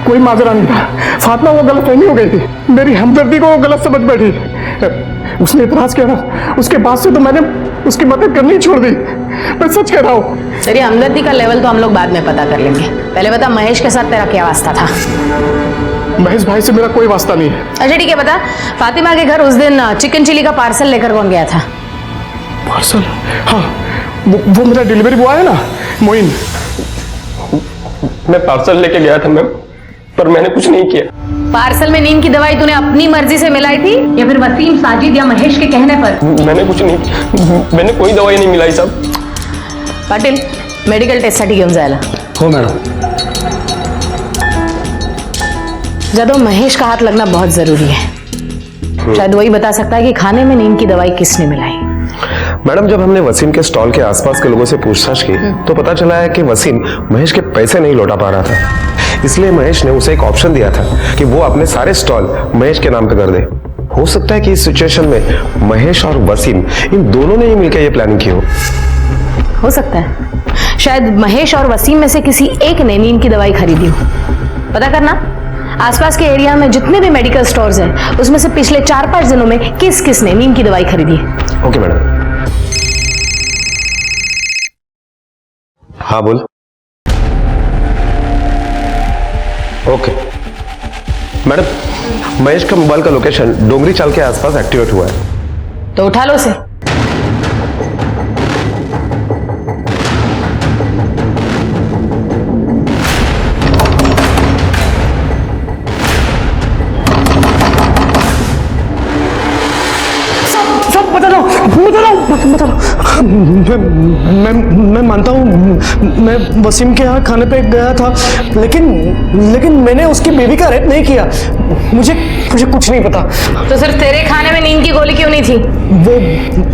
[SPEAKER 2] कोई माजरा नहीं था। फातिमा वो गलतफहमी हो गई थी, मेरी हमदर्दी को वो गलत समझ बैठी। उसने इतराज किया ना, उसके बाद से तो मैंने उसकी मदद करनी ही छोड़ दी। मैं सच कह रहा हूँ।
[SPEAKER 12] तेरी हमदर्दी का लेवल तो हम लोग बाद में पता कर लेंगे, पहले बता महेश के साथ तेरा क्या वास्ता था?
[SPEAKER 2] महेश भाई से मेरा कोई वास्ता नहीं है।
[SPEAKER 12] अच्छा ठीक है, बता फातिमा के घर उस दिन चिकन चिली का पार्सल लेकर कौन गया था?
[SPEAKER 2] पार्सल? हाँ, वो मेरा डिलीवरी बॉय है ना, मोइन। मैं पार्सल लेके गया था मैम, पर मैंने कुछ नहीं किया।
[SPEAKER 12] पार्सल में नींद की दवाई तूने अपनी मर्जी से मिलाई थी या फिर वसीम, साजिद या महेश के कहने पर?
[SPEAKER 2] मैंने कुछ नहीं, मैंने कोई दवाई नहीं मिलाई साहब।
[SPEAKER 12] पाटिल मेडिकल टेस्ट साठी घेऊन जायला.
[SPEAKER 20] हो मैडम.
[SPEAKER 12] जादव, महेश का हाथ लगना बहुत जरूरी है. शायद वही बता सकता है कि खाने में नींद की दवाई किसने मिलाई.
[SPEAKER 20] मैडम, जब हमने वसीम के स्टॉल के आसपास के लोगों से पूछताछ की तो पता चला है कि वसीम महेश के पैसे नहीं लौटा पा रहा था, इसलिए महेश ने उसे एक ऑप्शन दिया था कि वो अपने सारे स्टॉल महेश के नाम पे कर दे. हो सकता है कि इस सिचुएशन में महेश और वसीम इन दोनों ने ही मिलकर ये प्लानिंग की हो
[SPEAKER 12] सकता है शायद महेश और वसीम में से किसी एक ने नींद की दवाई खरीदी हो. पता करना आसपास के एरिया में जितने भी मेडिकल स्टोर्स हैं उसमें से पिछले 4-5 दिनों में किस किस ने नींद की दवाई खरीदी है.
[SPEAKER 20] Okay madam. हाँ बोल. ओके मैडम, महेश का मोबाइल का लोकेशन डोंगरी चाल के आसपास एक्टिवेट हुआ है.
[SPEAKER 12] तो उठा लो उसे.
[SPEAKER 10] मैं मानता हूँ मैं वसीम के यहाँ खाने पे गया था, लेकिन मैंने उसकी बेबी का रेप नहीं किया. मुझे कुछ नहीं पता.
[SPEAKER 12] तो सिर्फ तेरे खाने में नींद की गोली क्यों नहीं थी?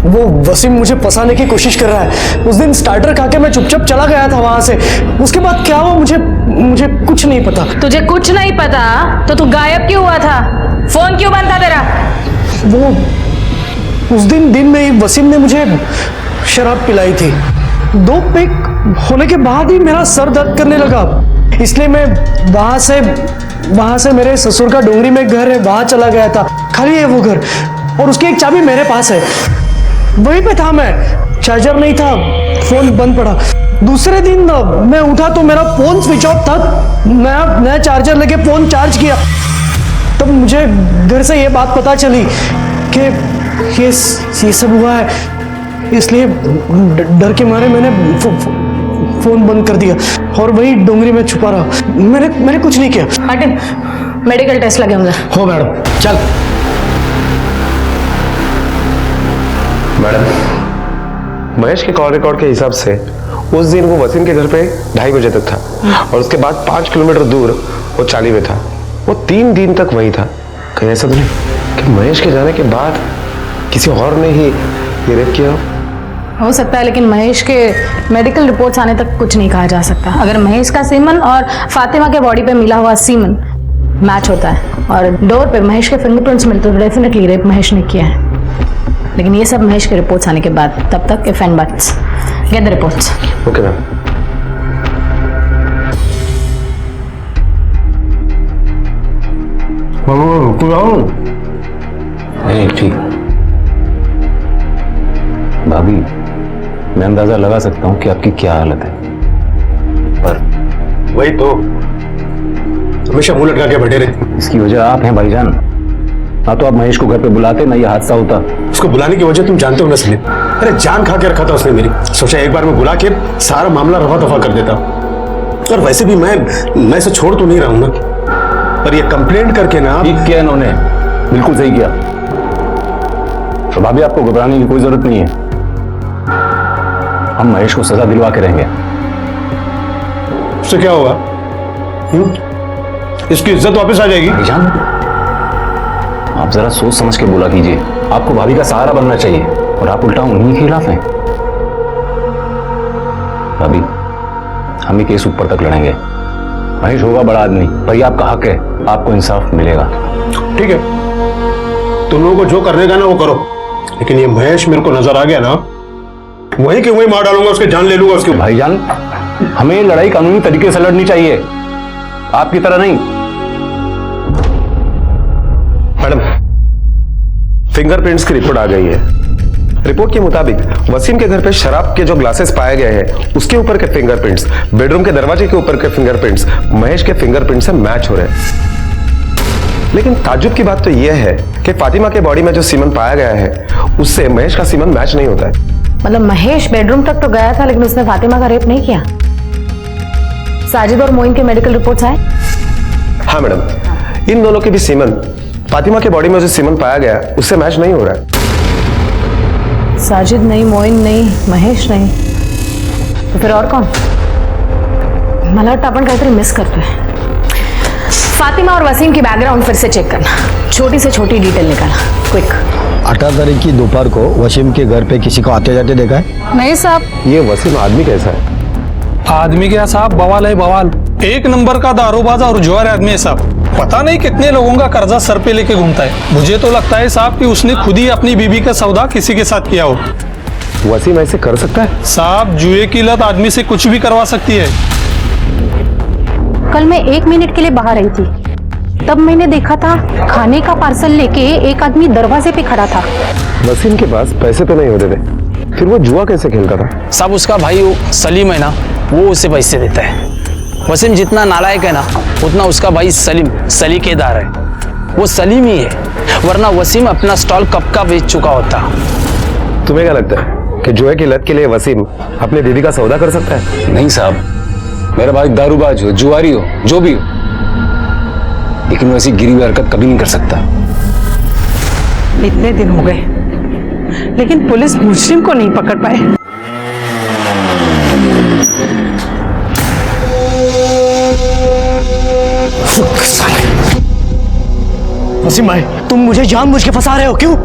[SPEAKER 10] वो वसीम मुझे फंसाने की कोशिश कर रहा है. उस दिन स्टार्टर खा के मैं चुपचाप चला गया था वहां से. उसके बाद क्या हुआ मुझे कुछ नहीं पता.
[SPEAKER 12] तुझे कुछ नहीं पता तो तू गायब क्यों हुआ था? फोन क्यों बंद था तेरा?
[SPEAKER 10] वो उस दिन में ही वसीम ने मुझे शराब पिलाई थी. 2 पेग होने के बाद ही मेरा सर दर्द करने लगा, इसलिए मैं वहां से मेरे ससुर का डोंगरी में घर है वहां चला गया था. खाली है वो घर और उसकी एक चाबी मेरे पास है. वहीं पे था मैं. चार्जर नहीं था, फोन बंद पड़ा. दूसरे दिन मैं उठा तो मेरा फोन स्विच ऑफ था. नया चार्जर लेके फोन चार्ज किया तब मुझे घर से ये बात पता चली कि ये सब हुआ है. इसलिए डर के मारे मैंने फोन बंद कर दिया और वही डोंगरी में छुपा रहा. मैंने कुछ नहीं किया.
[SPEAKER 12] मार्टिन, मेडिकल टेस्ट लगे होंगे.
[SPEAKER 10] हो मैडम, चल.
[SPEAKER 20] मैडम, महेश के कॉल रिकॉर्ड के हिसाब से उस दिन वो वसीम के घर पे 2:30 बजे तक था और उसके बाद 5 किलोमीटर दूर वो चाली में था. वो 3 दिन तक वहीं था. कहीं ऐसा तो नहीं कि महेश के जाने के बाद किसी और ने ही ये रेप किया
[SPEAKER 12] हो सकता है, लेकिन महेश के मेडिकल रिपोर्ट्स आने तक कुछ नहीं कहा जा सकता. अगर महेश का सीमन और फातिमा के बॉडी पे मिला हुआ सीमन मैच होता है और डोर पे महेश के फिंगरप्रिंट्स मिलते तो डेफिनेटली रेप महेश ने किया है. लेकिन ये सब महेश के रिपोर्ट्स आने के बाद. तब तक if and buts. Get the reports.
[SPEAKER 20] Okay ma'am.
[SPEAKER 15] नहीं ठीक। भाभी, मैं अंदाजा लगा सकता हूं कि आपकी क्या हालत है, पर
[SPEAKER 20] वही तो हमेशा मुंह लटका के बैठे रहते।
[SPEAKER 15] इसकी वजह आप हैं भाईजान। ना तो आप महेश को घर पे बुलाते, ना ये हादसा होता।
[SPEAKER 20] उसको बुलाने की वजह तुम जानते हो ना सलीम। अरे जान खा के रखा था उसने मेरी। सोचा एक बार में बुला के सारा मामला रफा दफा कर देता। और वैसे भी मैं इसे छोड़ तो नहीं रहा हूं ना, पर ये कंप्लेंट करके ना।
[SPEAKER 15] ठीक किया इन्होंने, बिल्कुल सही किया। तो भाभी आपको घबराने की कोई जरूरत नहीं है, हम महेश को सजा दिलवा के रहेंगे।
[SPEAKER 20] उससे क्या होगा? इसकी इज्जत वापस आ जाएगी।
[SPEAKER 15] भाईजान, आप जरा सोच समझ के बोला कीजिए। आपको भाभी का सहारा बनना चाहिए और आप उल्टा उन्हीं के खिलाफ हैं। भाभी, हम ये केस ऊपर तक लड़ेंगे। महेश होगा बड़ा आदमी, पर ये आपका हक है, आपको इंसाफ मिलेगा।
[SPEAKER 20] ठीक है, तुम लोगों को जो करने का ना वो करो, लेकिन ये महेश मेरे को नजर आ गया ना, वहीं के वहीं मार डालूंगा, उसके जान ले लूंगा उसके।
[SPEAKER 15] भाईजान, हमें लड़ाई कानूनी तरीके से लड़नी चाहिए, आपकी तरह नहीं।
[SPEAKER 20] मैडम, फिंगरप्रिंट्स की रिपोर्ट आ गई है। रिपोर्ट के मुताबिक वसीम के घर पे शराब के जो ग्लासेस पाए गए हैं उसके ऊपर के फिंगरप्रिंट्स, बेडरूम के दरवाजे के ऊपर के फिंगरप्रिंट्स महेश के फिंगरप्रिंट से मैच हो रहे हैं। लेकिन ताज्जुब की बात तो यह है कि फातिमा के बॉडी में जो सीमन पाया गया है उससे महेश का सीमन मैच नहीं होता है।
[SPEAKER 12] मतलब महेश बेडरूम तक तो गया था, लेकिन उसने फातिमा का रेप नहीं किया। साजिद और मोइन के मेडिकल रिपोर्ट्स आए?
[SPEAKER 20] हाँ मैडम, इन दोनों के भी सीमन फातिमा के बॉडी में जो सीमन पाया गया उससे मैच नहीं हो रहा है।
[SPEAKER 12] साजिद नहीं, मोइन नहीं, महेश नहीं, तो फिर और कौन? मला वाटतं आपण काहीतरी मिस करतोय। फातिमा और वसीम की बैकग्राउंड फिर से चेक करना, छोटी से छोटी डिटेल निकालना, क्विक।
[SPEAKER 7] 18 तारीख की दोपहर को वसीम के घर पे किसी को आते जाते देखा है?
[SPEAKER 23] नहीं साहब।
[SPEAKER 20] ये वसीम आदमी कैसा है?
[SPEAKER 8] आदमी क्या साहब, बवाल है बवाल। एक नंबर का दारूबाज और जुआर आदमी है साहब। पता नहीं कितने लोगों का कर्जा सर पे लेके घूमता है। मुझे तो लगता है साहब कि उसने खुद ही अपनी बीबी का सौदा किसी के साथ किया हो।
[SPEAKER 20] वसीम ऐसे कर सकता है?
[SPEAKER 8] साहब, जुए की लत आदमी से कुछ भी करवा सकती है।
[SPEAKER 23] कल मैं 1 मिनट के लिए बाहर आई थी, तब मैंने देखा था खाने का पार्सल लेके एक आदमी दरवाजे पे खड़ा था।
[SPEAKER 20] वसीम के पास पैसे तो नहीं होते थे, फिर वो जुआ कैसे खेलता था?
[SPEAKER 10] साहब, उसका भाई सलीम है ना, वो उसे पैसे देता है। वसीम जितना नालायक है ना, उतना उसका भाई सलीम सलीकेदार है। वो सलीम ही है, वरना वसीम अपना स्टॉल कब का बेच चुका होता।
[SPEAKER 20] तुम्हें क्या लगता है कि जुए की लत के लिए वसीम अपनी बीबी का सौदा कर सकता है?
[SPEAKER 15] नहीं साहब, मेरा भाई दारूबाज हो, जुआरी हो, जो भी हो, लेकिन वो ऐसी गिरी हुई हरकत कभी नहीं कर सकता।
[SPEAKER 21] इतने दिन हो गए, लेकिन पुलिस मुजरिम को नहीं पकड़ पाए।
[SPEAKER 10] वसीम भाई, तुम मुझे जानबूझ के फंसा रहे हो, क्यों?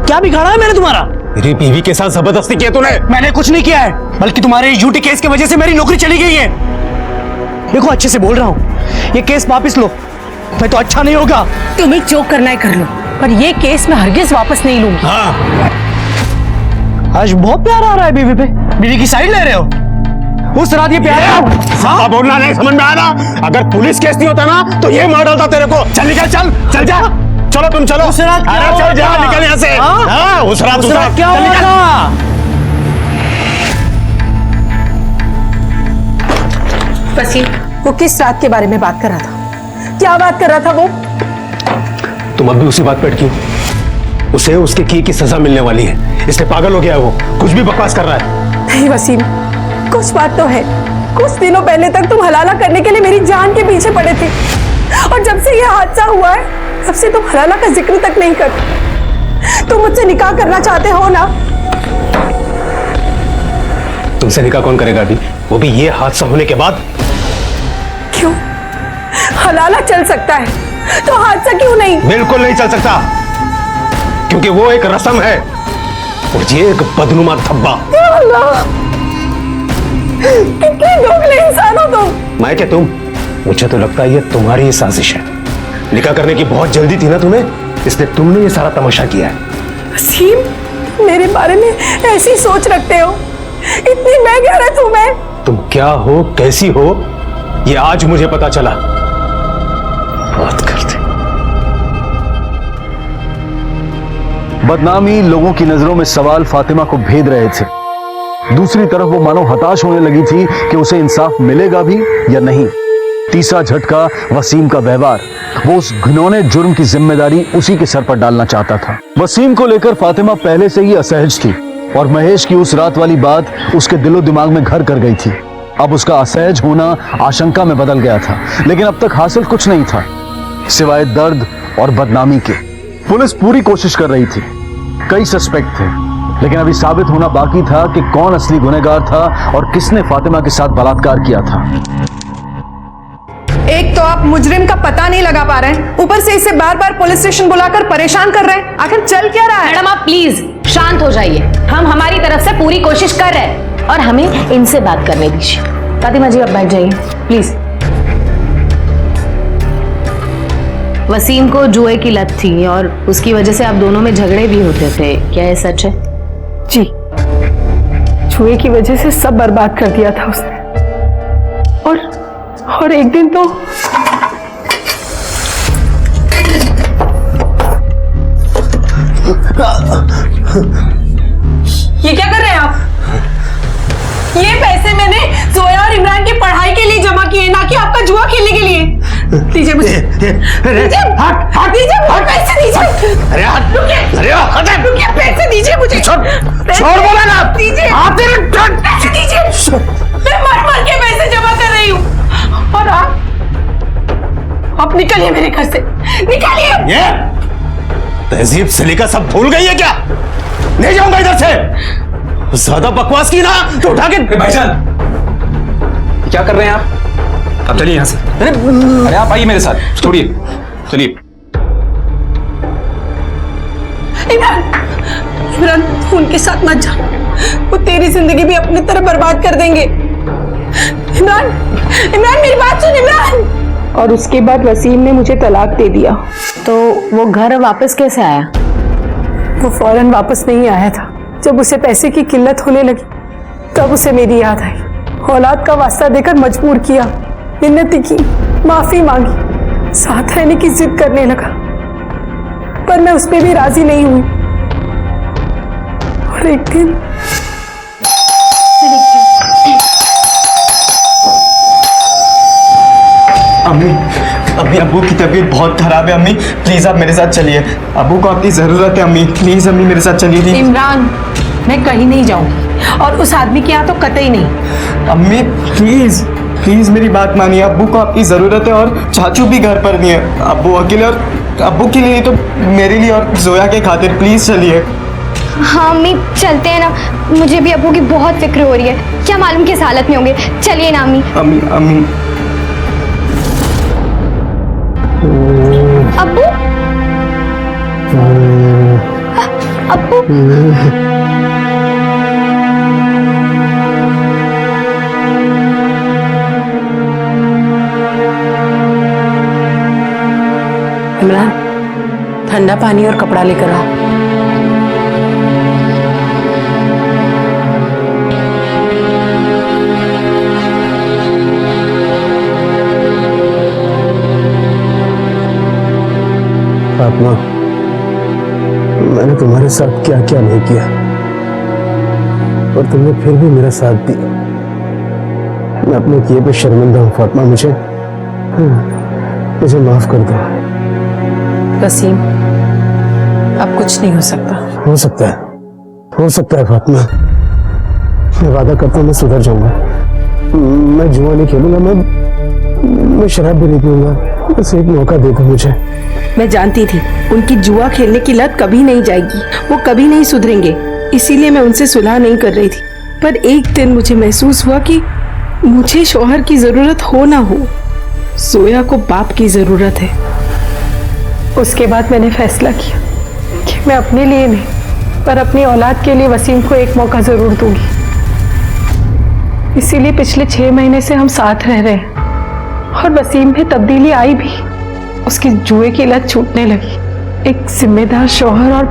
[SPEAKER 10] क्या बिगाड़ा है मैंने तुम्हारा?
[SPEAKER 20] मेरी बीवी के साथ जबरदस्ती किया तूने?
[SPEAKER 10] मैंने कुछ नहीं किया है, बल्कि तुम्हारे इस झूठे केस की वजह से मेरी नौकरी चली गई है। देखो, अच्छे से बोल रहा हूँ, ये केस वापस लो, मैं तो अच्छा नहीं होगा।
[SPEAKER 21] तुम्हें जो करना है कर लो, पर ये केस मैं हरगिज वापस नहीं लूंगी।
[SPEAKER 10] हाँ। आज बहुत प्यार आ रहा है बीवी पे, बीवी की साइड ले रहे हो। उस रात ये प्यार
[SPEAKER 20] हाँ? बोलना नहीं समझ में आया ना? अगर पुलिस केस नहीं होता ना तो ये मार डालता तेरे को। चल निकल, चल चल जा, चलो तुम चलो।
[SPEAKER 10] उस रात
[SPEAKER 20] अरे चल जा, निकल यहाँ से। हाँ, उस रात
[SPEAKER 10] क्या हुआ था?
[SPEAKER 21] वसीम, वो किस रात के बारे में बात कर रहा था? क्या बात कर रहा था वो?
[SPEAKER 20] तुम अब भी उसी बात पे अटकी हो। उसे उसके की सजा मिलने वाली है, इसलिए पागल हो गया वो, कुछ भी बकवास कर रहा है।
[SPEAKER 21] नहीं वसीम, कुछ बात तो है। कुछ दिनों पहले तक तुम हलाला करने के लिए मेरी जान के पीछे पड़े थे, और जब से यह हादसा हुआ है तब से तुम हलाला का जिक्र तक नहीं करते। तुम मुझसे निकाह करना चाहते हो ना?
[SPEAKER 20] तुमसे निकाह कौन करेगा अभी, वो भी ये हादसा होने के बाद?
[SPEAKER 21] क्यों? हलाला चल सकता है तो हादसा क्यों नहीं?
[SPEAKER 20] बिल्कुल नहीं चल सकता, क्योंकि वो एक रस्म है और ये एक बदनुमा धब्बा।
[SPEAKER 21] कितने दोगले इंसान हो तुम।
[SPEAKER 20] मैं क्या तुम? मुझे तो लगता है ये तुम्हारी ही साजिश है। निकाह करने की बहुत जल्दी थी ना तुम्हें, इसलिए तुमने ये सारा तमाशा किया है।
[SPEAKER 21] वसीम, मेरे बारे में ऐसी सोच रखते हो? इतनी मैं गैरत हूं मैं?
[SPEAKER 20] तुम क्या हो, कैसी हो, ये आज मुझे पता चला। बात करते
[SPEAKER 15] बदनामी, लोगों की नजरों में सवाल फातिमा को भेद रहे थे। दूसरी तरफ वो मानो हताश होने लगी थी कि उसे इंसाफ मिलेगा भी या नहीं। तीसरा झटका वसीम का व्यवहार। वो उस घिनौने जुर्म की जिम्मेदारी उसी के सर पर डालना चाहता था। वसीम को लेकर फातिमा पहले से ही असहज थी और महेश की उस रात वाली बात उसके दिलो दिमाग में घर कर गई थी। अब उसका असहज होना आशंका में बदल गया था, लेकिन अब तक हासिल कुछ नहीं था सिवाय दर्द और बदनामी के। पुलिस पूरी कोशिश कर रही थी, कई सस्पेक्ट थे, लेकिन अभी साबित होना बाकी था कि कौन असली गुनहगार था और किसने फातिमा के साथ बलात्कार किया था।
[SPEAKER 21] एक तो आप मुजरिम का पता नहीं लगा पा रहे हैं, ऊपर से इसे बार बार पुलिस स्टेशन बुलाकर परेशान कर रहे हैं। आखिर चल क्या रहा है?
[SPEAKER 12] मैडम आप प्लीज शांत हो जाइए। हम हमारी तरफ से पूरी कोशिश कर रहे हैं और हमें इनसे बात करने दीजिए। फातिमा जी आप बैठ जाइए प्लीज। वसीम को जुए की लत थी और उसकी वजह से आप दोनों में झगड़े भी होते थे, क्या ये सच है?
[SPEAKER 21] जी, जुए की वजह से सब बर्बाद कर दिया था उसने। और एक दिन तो ये क्या कर रहे हैं आप? ये पैसे मैंने जोया और इमरान की पढ़ाई के लिए जमा किए, ना कि आपका जुआ खेलने के लिए। दीजिए मुझे, दीजिए, हट दीजिए मुझे, पैसे दीजिए। अरे हट, रुकिए, पैसे दीजिए मुझे। छोड़ बोला ना, दीजिए, पैसे दीजिए। मैं मर के पैसे जमा कर रही हूँ और आप निकलिए मेरे घर से, निकलिए।
[SPEAKER 20] ये तहजीब सलीका सब भूल गई है क्या? नहीं जाऊंगा इधर से। ज्यादा बकवास की ना तो उठा के। भाईजान क्या कर रहे हैं आप? अब चलिए यहाँ से। अरे आप आइए मेरे साथ, छोड़िए, चलिए।
[SPEAKER 21] इमरान तू उनके साथ मत जा, वो तेरी जिंदगी भी अपनी तरह बर्बाद कर देंगे। इमरान, इमरान मेरी बात सुन इमरान। और उसके बाद वसीम ने मुझे तलाक दे दिया।
[SPEAKER 12] तो वो घर वापस कैसे आया?
[SPEAKER 21] वो फौरन वापस नहीं आया था। जब उसे पैसे की किल्लत होने लगी तब उसे मेरी याद आई। औलाद का वास्ता देकर मजबूर किया, मिन्नती की, माफी मांगी, साथ रहने की जिद करने लगा, पर मैं उस पर भी राजी नहीं हुई। और एक दिन
[SPEAKER 8] अम्मी, अम्मी अब्बू की तबीयत बहुत खराब है। अम्मी प्लीज आप मेरे साथ चलिए, अब्बू को आपकी जरूरत है। अम्मी प्लीज, अम्मी मेरे साथ चलिए।
[SPEAKER 12] इमरान मैं कहीं नहीं जाऊंगी और उस आदमी के यहाँ तो कतई नहीं।
[SPEAKER 8] अम्मी प्लीज प्लीज मेरी बात मानिए, अब्बू को आपकी जरूरत है और चाचू भी घर पर नहीं है। अब्बू अकेले, और अब्बू के लिए तो मेरे लिए और जोया के खातिर प्लीज चलिए।
[SPEAKER 23] हाँ अम्मी चलते हैं ना, मुझे भी अब्बू की बहुत फिक्र हो रही है, क्या मालूम किस हालत में होंगे। चलिए ना अम्मी।
[SPEAKER 8] अम्मी अम्मी
[SPEAKER 23] अब्बू, अब्बू
[SPEAKER 12] इमरान ठंडा पानी और कपड़ा लेकर आओ।
[SPEAKER 16] फातिमा, मैंने तुम्हारे साथ क्या क्या नहीं किया और तुमने फिर भी मेरा साथ दिया। मैं अपने किए पे शर्मिंदा हूँ फातिमा, मुझे माफ कर दो।
[SPEAKER 12] वसीम अब कुछ नहीं हो सकता।
[SPEAKER 16] हो सकता है फातिमा। मैं वादा करता हूँ मैं सुधर जाऊंगा। मैं जुआ नहीं खेलूंगा, मैं शराब भी नहीं पीऊंगा। बस एक मौका दे दो मुझे।
[SPEAKER 21] मैं जानती थी उनकी जुआ खेलने की लत कभी नहीं जाएगी, वो कभी नहीं सुधरेंगे, इसीलिए मैं उनसे सुलह नहीं कर रही थी। पर एक दिन मुझे महसूस हुआ कि मुझे शौहर की जरूरत हो ना हो, जोया को बाप की जरूरत है। उसके बाद मैंने फैसला किया कि मैं अपने लिए नहीं पर अपनी औलाद के लिए वसीम को एक मौका जरूर दूंगी। इसीलिए पिछले 6 महीने से हम साथ रह रहे हैं और वसीम में तब्दीली आई भी। उसकी जुए की लत छूटने लगी, एक जिम्मेदार शौहर और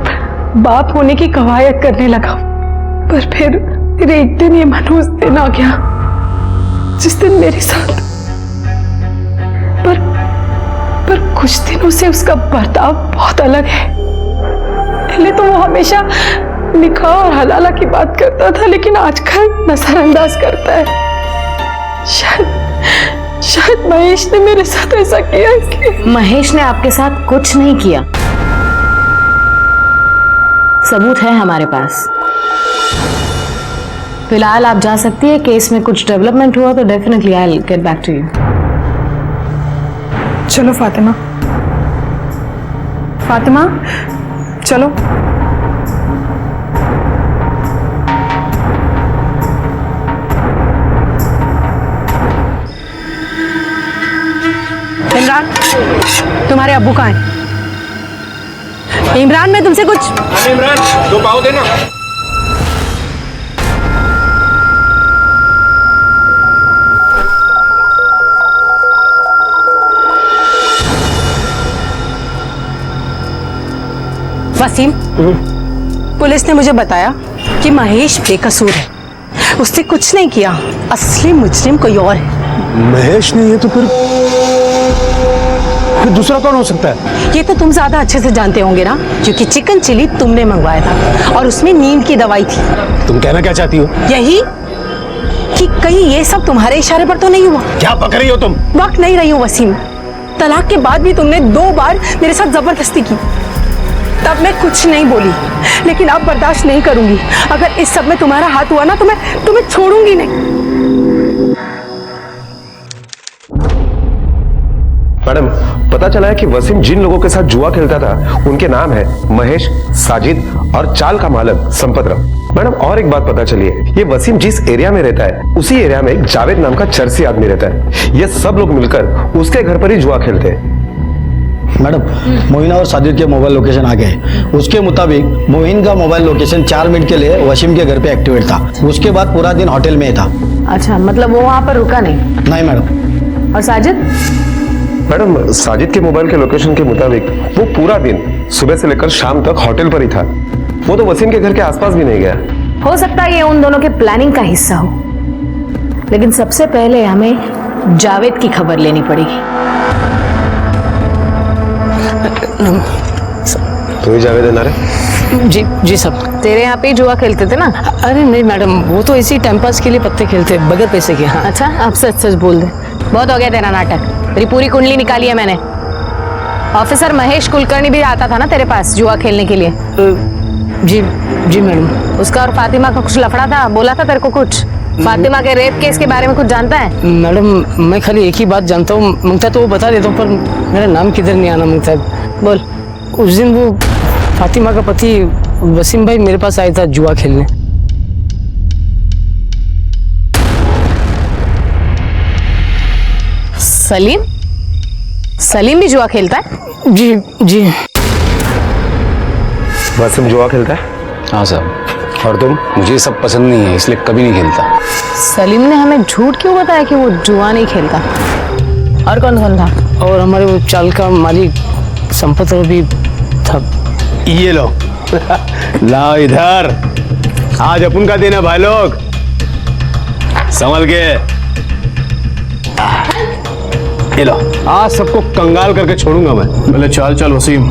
[SPEAKER 21] बाप होने की कवायद करने लगा। पर फिर एक दिन ये मनहूस दिन आ गया जिस दिन मेरे साथ पर कुछ दिनों से उसका बर्ताव बहुत अलग है। पहले तो वो हमेशा निकाह और हलाला की बात करता था, लेकिन आजकल नजरअंदाज करता है। शायद महेश ने मेरे साथ ऐसा किया इसलिए।
[SPEAKER 12] महेश ने आपके साथ कुछ नहीं किया, सबूत है हमारे पास। फिलहाल आप जा सकती है, केस में कुछ डेवलपमेंट हुआ तो definitely I will get back to you.
[SPEAKER 21] चलो फातिमा, फातिमा चलो। इमरान, तुम्हारे अब्बू कहाँ हैं? इमरान, मैं तुमसे कुछ।
[SPEAKER 20] इमरान, 2 पाव देना।
[SPEAKER 21] वसीम, पुलिस ने मुझे बताया कि महेश बेकसूर है, उसने कुछ नहीं किया, असली मुजरिम कोई और है।
[SPEAKER 16] महेश नहीं है तो फिर दूसरा कौन हो सकता है?
[SPEAKER 21] ये तो तुम ज्यादा अच्छे से जानते होंगे ना, क्योंकि चिकन चिली तुमने मंगवाया था और उसमें नींद की दवाई थी।
[SPEAKER 16] तुम कहना क्या चाहती हो?
[SPEAKER 21] यही कि कहीं ये सब तुम्हारे इशारे पर तो नहीं हुआ।
[SPEAKER 16] क्या पक रही हो तुम?
[SPEAKER 21] वक्त नहीं रही हूँ वसीम, तलाक के बाद भी तुमने 2 बार मेरे साथ जबरदस्ती की, तब मैं कुछ नहीं बोली, लेकिन अब बर्दाश्त नहीं करूंगी। अगर इस सब में तुम्हारा हाथ हुआ ना तो मैं तुम्हें छोड़ूंगी नहीं।
[SPEAKER 20] मैडम, पता चला है कि वसीम जिन लोगों के साथ जुआ खेलता था उनके नाम है महेश, साजिद और चाल का मालक संपतराव। मैडम, और एक बात पता चली है, ये वसीम जिस एरिया में रहता है उसी एरिया में एक जावेद नाम का चरसी आदमी रहता है। ये सब लोग मिलकर उसके घर पर ही जुआ खेलते हैं।
[SPEAKER 7] मैडम, मोहिना और साजिद के मोबाइल लोकेशन आ गए। उसके मुताबिक मोहिन का मोबाइल लोकेशन 4 मिनट के लिए वसीम के घर पे एक्टिवेट था। उसके बाद पूरा दिन होटल में ही था।
[SPEAKER 12] अच्छा, मतलब वो वहां पर रुका नहीं?
[SPEAKER 7] नहीं मैडम।
[SPEAKER 12] और साजिद?
[SPEAKER 20] मैडम, साजिद के मोबाइल के लोकेशन के मुताबिक वो पूरा दिन सुबह से लेकर शाम तक होटल पर ही था। वो तो वसीम के घर के आसपास भी नहीं गया।
[SPEAKER 12] हो सकता है ये उन दोनों के प्लानिंग का हिस्सा हो, लेकिन सबसे पहले हमें जावेद की खबर लेनी पड़ेगी।
[SPEAKER 20] तो ही जावेद है ना रे?
[SPEAKER 22] जी सब
[SPEAKER 12] तेरे यहाँ पे जुआ खेलते थे ना?
[SPEAKER 22] अरे नहीं मैडम, वो तो इसी टाइम पास के लिए पत्ते खेलते बगैर पैसे के। हाँ।
[SPEAKER 12] अच्छा, अब सच सच बोल दे। बहुत हो गया तेरा नाटक, तेरी पूरी कुंडली निकाली है मैंने। ऑफिसर महेश कुलकर्णी भी आता था ना तेरे पास जुआ खेलने के लिए?
[SPEAKER 22] जी मैडम।
[SPEAKER 12] उसका और फातिमा का कुछ लफड़ा था, बोला था तेरे को कुछ? फातिमा के रेप केस के बारे में कुछ जानता है?
[SPEAKER 22] मैडम, मैं खाली एक ही बात जानता हूँ, मंगता तो वो बता देता हूँ, पर मेरा नाम किधर नहीं आना। मंगता
[SPEAKER 12] बोल।
[SPEAKER 22] उस दिन वो फातिमा का पति वसीम भाई मेरे पास आया था जुआ खेलने।
[SPEAKER 12] सलीम? सलीम भी जुआ खेलता है?
[SPEAKER 22] जी।
[SPEAKER 20] वसीम जुआ खेलता है?
[SPEAKER 15] हाँ साहब। और तुम? मुझे सब पसंद नहीं है, इसलिए कभी नहीं खेलता।
[SPEAKER 12] सलीम ने हमें झूठ क्यों बताया कि वो जुआ नहीं खेलता? और कौन कौन था?
[SPEAKER 22] और हमारे वो चाल का मालिक संपतराव भी था।
[SPEAKER 16] ये लो लाओ इधर, आज अपन का दिन है भाई लोग, संभल के। ये लो, आज सबको कंगाल करके छोड़ूंगा मैं।
[SPEAKER 2] पहले चाल चल वसीम,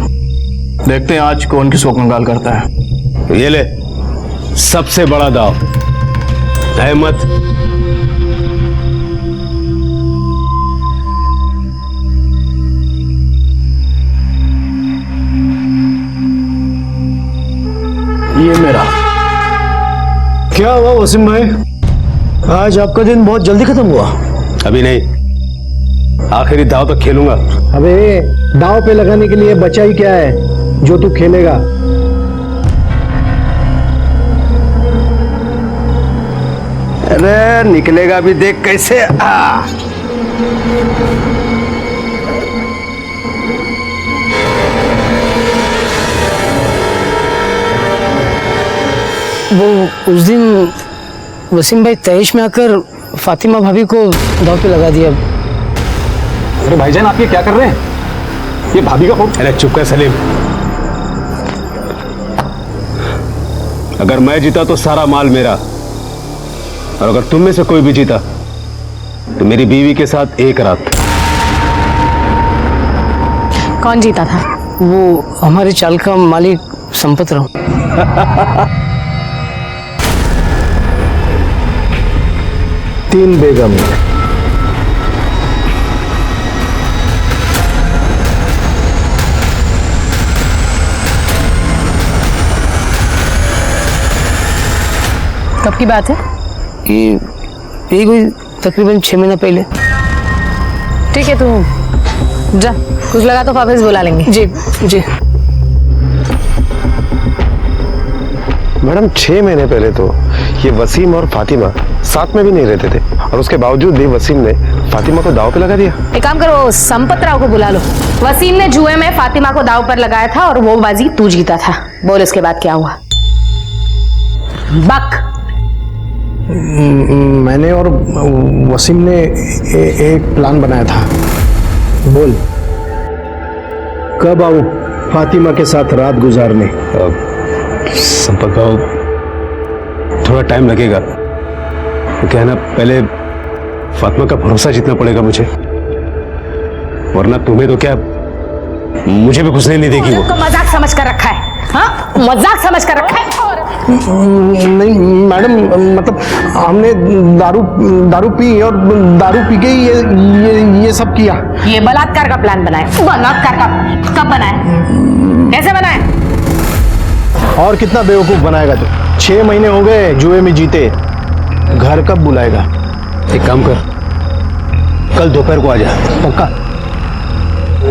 [SPEAKER 2] देखते हैं आज कौन किसको कंगाल करता है।
[SPEAKER 16] ये ले, सबसे बड़ा दाव अहमद।
[SPEAKER 2] ये मेरा।
[SPEAKER 10] क्या हुआ वसीम भाई, आज आपका दिन बहुत जल्दी खत्म हुआ?
[SPEAKER 16] अभी नहीं, आखिरी दाव तक खेलूंगा।
[SPEAKER 10] अबे दाव पे लगाने के लिए बचा ही क्या है जो तू खेलेगा?
[SPEAKER 16] अरे निकलेगा भी, देख कैसे।
[SPEAKER 22] वो उस दिन वसीम भाई तैश में आकर फातिमा भाभी को दाव पे लगा दिया।
[SPEAKER 20] अरे भाईजान, आप ये क्या कर रहे हैं? ये भाभी का फोन।
[SPEAKER 16] अरे चुप कर सलीम, अगर मैं जीता तो सारा माल मेरा, और अगर तुम में से कोई भी जीता तो मेरी बीवी के साथ एक रात।
[SPEAKER 12] कौन जीता था?
[SPEAKER 22] वो हमारे चाल का मालिक संपत राव।
[SPEAKER 2] तीन बेगम।
[SPEAKER 22] कब की बात है? ये कोई तकरीबन 6 महीने पहले। ठीक है, तू जा, कुछ लगा तो वापस बुला लेंगे। जी जी।
[SPEAKER 20] मैडम 6 महीने पहले तो ये वसीम और फातिमा साथ में भी नहीं रहते थे, और उसके बावजूद भी वसीम ने फातिमा को दाव पे लगा दिया।
[SPEAKER 12] एक काम करो, संपत राव को बुला लो। वसीम ने जुए में फातिमा को दाव पर लगाया था और वो बाजी तू जीता था। बोल इसके बाद क्या हुआ? बक।
[SPEAKER 2] मैंने और वसीम ने एक प्लान बनाया था। बोल, कब आऊं फातिमा के साथ रात गुजारने?
[SPEAKER 20] संपत राव, थोड़ा टाइम लगेगा। तो क्या है ना, पहले फातिमा का भरोसा जीतना पड़ेगा मुझे, वरना तुम्हें तो क्या, मुझे भी घुसने नहीं देगी वो।
[SPEAKER 12] मजाक समझ कर रखा है? हाँ, मजाक समझ कर रखा है?
[SPEAKER 2] नहीं मैडम, मतलब हमने दारू पी और दारू पी के ये सब किया।
[SPEAKER 12] ये बलात्कार का प्लान बनाया। बलात्कार का कब बनाया? कैसे बनाया?
[SPEAKER 2] और कितना बेवकूफ बनाएगा तू? 6 महीने हो गए जुए में जीते, घर कब बुलाएगा?
[SPEAKER 20] एक काम कर, कल दोपहर को आ जा।
[SPEAKER 2] पक्का?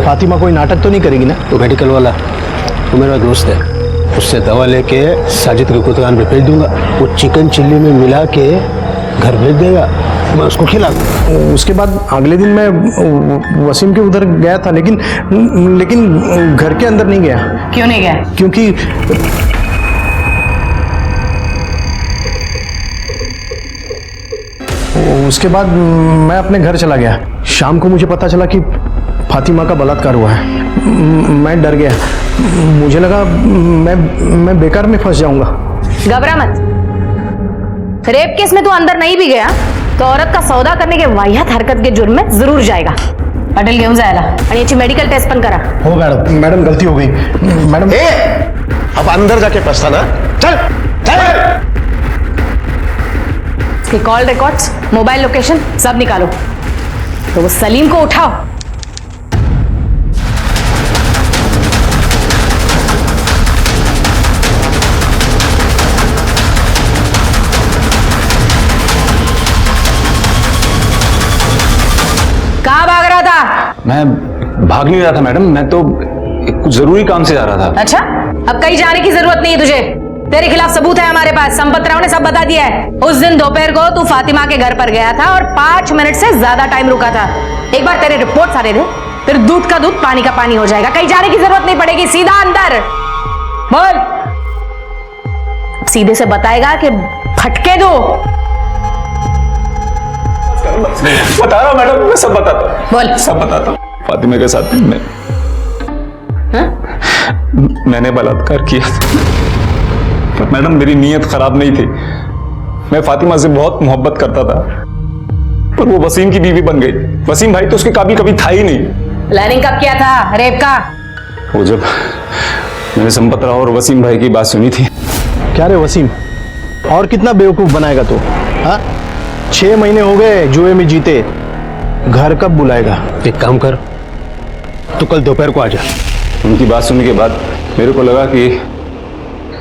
[SPEAKER 2] फातिमा कोई नाटक तो नहीं करेगी ना?
[SPEAKER 20] तो मेडिकल वाला वो मेरा दोस्त है, उससे दवा लेके साजिद की दुकान पे भेज दूंगा। वो चिकन चिल्ली में मिला के घर भेज देगा, मैं उसको खिला दूंगा।
[SPEAKER 2] उसके बाद अगले दिन मैं वसीम के उधर गया था, लेकिन घर के अंदर नहीं गया।
[SPEAKER 12] क्यों नहीं गया?
[SPEAKER 2] क्योंकि उसके बाद मैं अपने घर चला गया। शाम को मुझे पता चला कि फातिमा का बलात्कार हुआ है। मैं डर गया, मुझे लगा मैं बेकार में फंस जाऊंगा।
[SPEAKER 12] घबरा मत। रेप केस में तू अंदर नहीं भी गया तो औरत का सौदा करने के वाहियात हरकत के जुर्म में जरूर जाएगा। पाटील घेऊन जायला आणि याची मेडिकल टेस्ट पण करा।
[SPEAKER 2] हो मैडम गलती हो गई मैडम।
[SPEAKER 20] अब अंदर जाके पछताना। चल चल।
[SPEAKER 12] इसके कॉल रिकॉर्ड्स, मोबाइल लोकेशन सब निकालो। तो वो सलीम को उठाओ। कहाँ भाग रहा था?
[SPEAKER 4] मैं भाग नहीं रहा था मैडम, मैं तो कुछ जरूरी काम से जा रहा था।
[SPEAKER 12] अच्छा, अब कहीं जाने की जरूरत नहीं है तुझे। तेरे खिलाफ सबूत है हमारे पास। संपत राव ने सब बता दिया है। उस दिन दोपहर को तू फातिमा के घर पर गया था और 5 मिनट से ज्यादा टाइम रुका था। एक बार तेरे रिपोर्ट सारे दे, फिर दूध का दूध पानी का पानी हो जाएगा। कहीं जाने की जरूरत नहीं पड़ेगी, सीधा अंदर। बोल। सीधे से बताएगा कि फटके दो।
[SPEAKER 4] बता रहा हूँ मैडम, मैं सब बताता हूँ।
[SPEAKER 12] बोल।
[SPEAKER 4] सब बताता हूँ। फातिमा के साथ मैंने बलात्कार किया था। पर मैडम मेरी नीयत खराब नहीं थी। मैं फातिमा से बहुत मोहब्बत करता था, पर वो वसीम की बीवी बन गई। वसीम भाई तो उसके काबिल कभी था ही नहीं।
[SPEAKER 12] प्लानिंग कब किया था रेप का?
[SPEAKER 4] वो जब मैंने संपत राव और वसीम भाई की बात सुनी थी।
[SPEAKER 2] क्या रे वसीम, और कितना बेवकूफ बनाएगा तू? हाँ, 6 महीने हो गए जुए में जीते, घर कब बुलाएगा?
[SPEAKER 20] एक काम कर, तू कल दोपहर को आ जा।
[SPEAKER 4] उनकी बात सुनने के बाद मेरे को लगा कि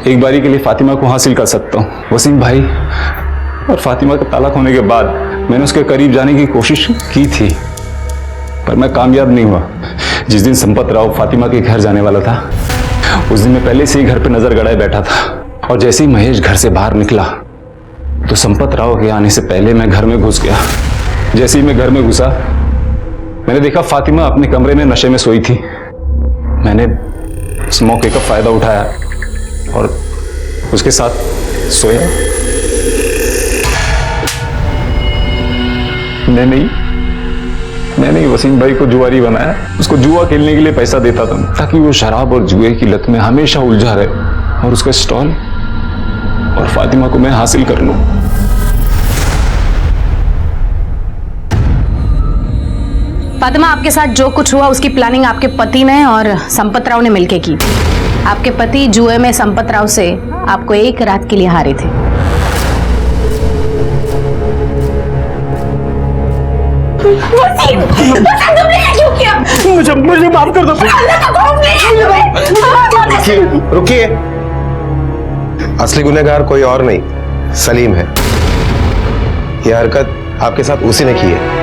[SPEAKER 4] एक बारी के लिए फातिमा को हासिल कर सकता हूँ। वसीम भाई और फातिमा का तलाक होने के बाद मैंने उसके करीब जाने की कोशिश की थी, पर मैं कामयाब नहीं हुआ। जिस दिन संपत राव फातिमा के घर जाने वाला था, उस दिन मैं पहले से ही घर पे नजर गड़ाए बैठा था। और जैसे ही महेश घर से बाहर निकला तो संपत राव के आने से पहले मैं घर में घुस गया। जैसे ही मैं घर में घुसा, मैंने देखा फातिमा अपने कमरे में नशे में सोई थी। मैंने इस मौके का फायदा उठाया और उसके साथ सोया। मैं नहीं वसीम भाई को जुआरी बनाया। उसको जुआ खेलने के लिए पैसा देता था ताकि वो शराब और जुए की लत में हमेशा उलझा रहे और उसका स्टॉल और फातिमा को मैं हासिल कर लूं।
[SPEAKER 12] फातिमा, आपके साथ जो कुछ हुआ उसकी प्लानिंग आपके पति ने और संपत राव ने मिलकर की थी। आपके पति जुए में संपत राव से आपको एक रात के लिए हारे थे।
[SPEAKER 2] मुझे माफ कर दो।
[SPEAKER 20] रुकिए, असली गुनहगार कोई और नहीं, सलीम है। यह हरकत आपके साथ उसी ने की है।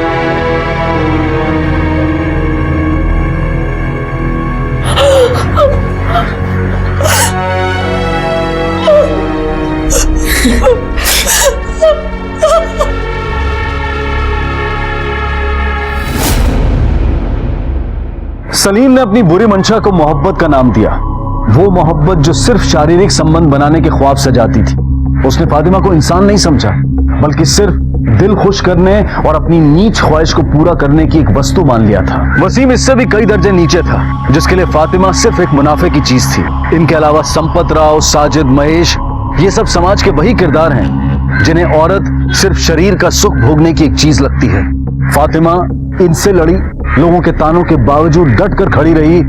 [SPEAKER 1] सलीम ने अपनी बुरी मंशा को मोहब्बत का नाम दिया। वो मोहब्बत जो सिर्फ शारीरिक संबंध बनाने के ख्वाब सजाती थी। उसने फातिमा को इंसान नहीं समझा, बल्कि सिर्फ दिल खुश करने और अपनी नीच ख्वाहिश को पूरा करने की एक वस्तु मान लिया था। वसीम इससे भी कई दर्जे नीचे था, जिसके लिए फातिमा सिर्फ एक मुनाफे की चीज थी। इनके अलावा संपत राव, साजिद, महेश, ये सब समाज के वही किरदार हैं जिन्हें औरत सिर्फ शरीर का सुख भोगने की एक चीज लगती है। फातिमा इनसे लड़ी, लोगों के तानों के बावजूद डट कर खड़ी रही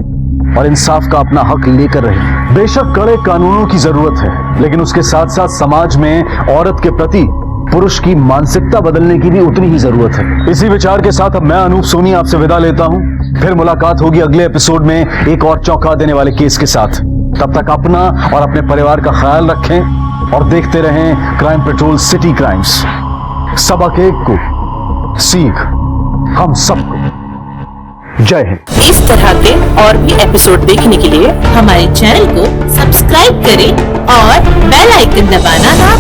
[SPEAKER 1] और इंसाफ का अपना हक लेकर रही। बेशक कड़े कानूनों की जरूरत है, लेकिन उसके साथ साथ समाज में औरत के प्रति पुरुष की मानसिकता बदलने की भी उतनी ही जरूरत है। इसी विचार के साथ अब मैं अनूप सोनी आपसे विदा लेता हूं। फिर मुलाकात होगी अगले एपिसोड में एक और चौंका देने वाले केस के साथ। तब तक अपना और अपने परिवार का ख्याल रखें और देखते रहें क्राइम पेट्रोल सिटी क्राइम्स। सबक एक को सीख हम सबको। जय हिंद।
[SPEAKER 3] इस तरह के और भी एपिसोड देखने के लिए हमारे चैनल को सब्सक्राइब करें और बेल आइकन दबाना ना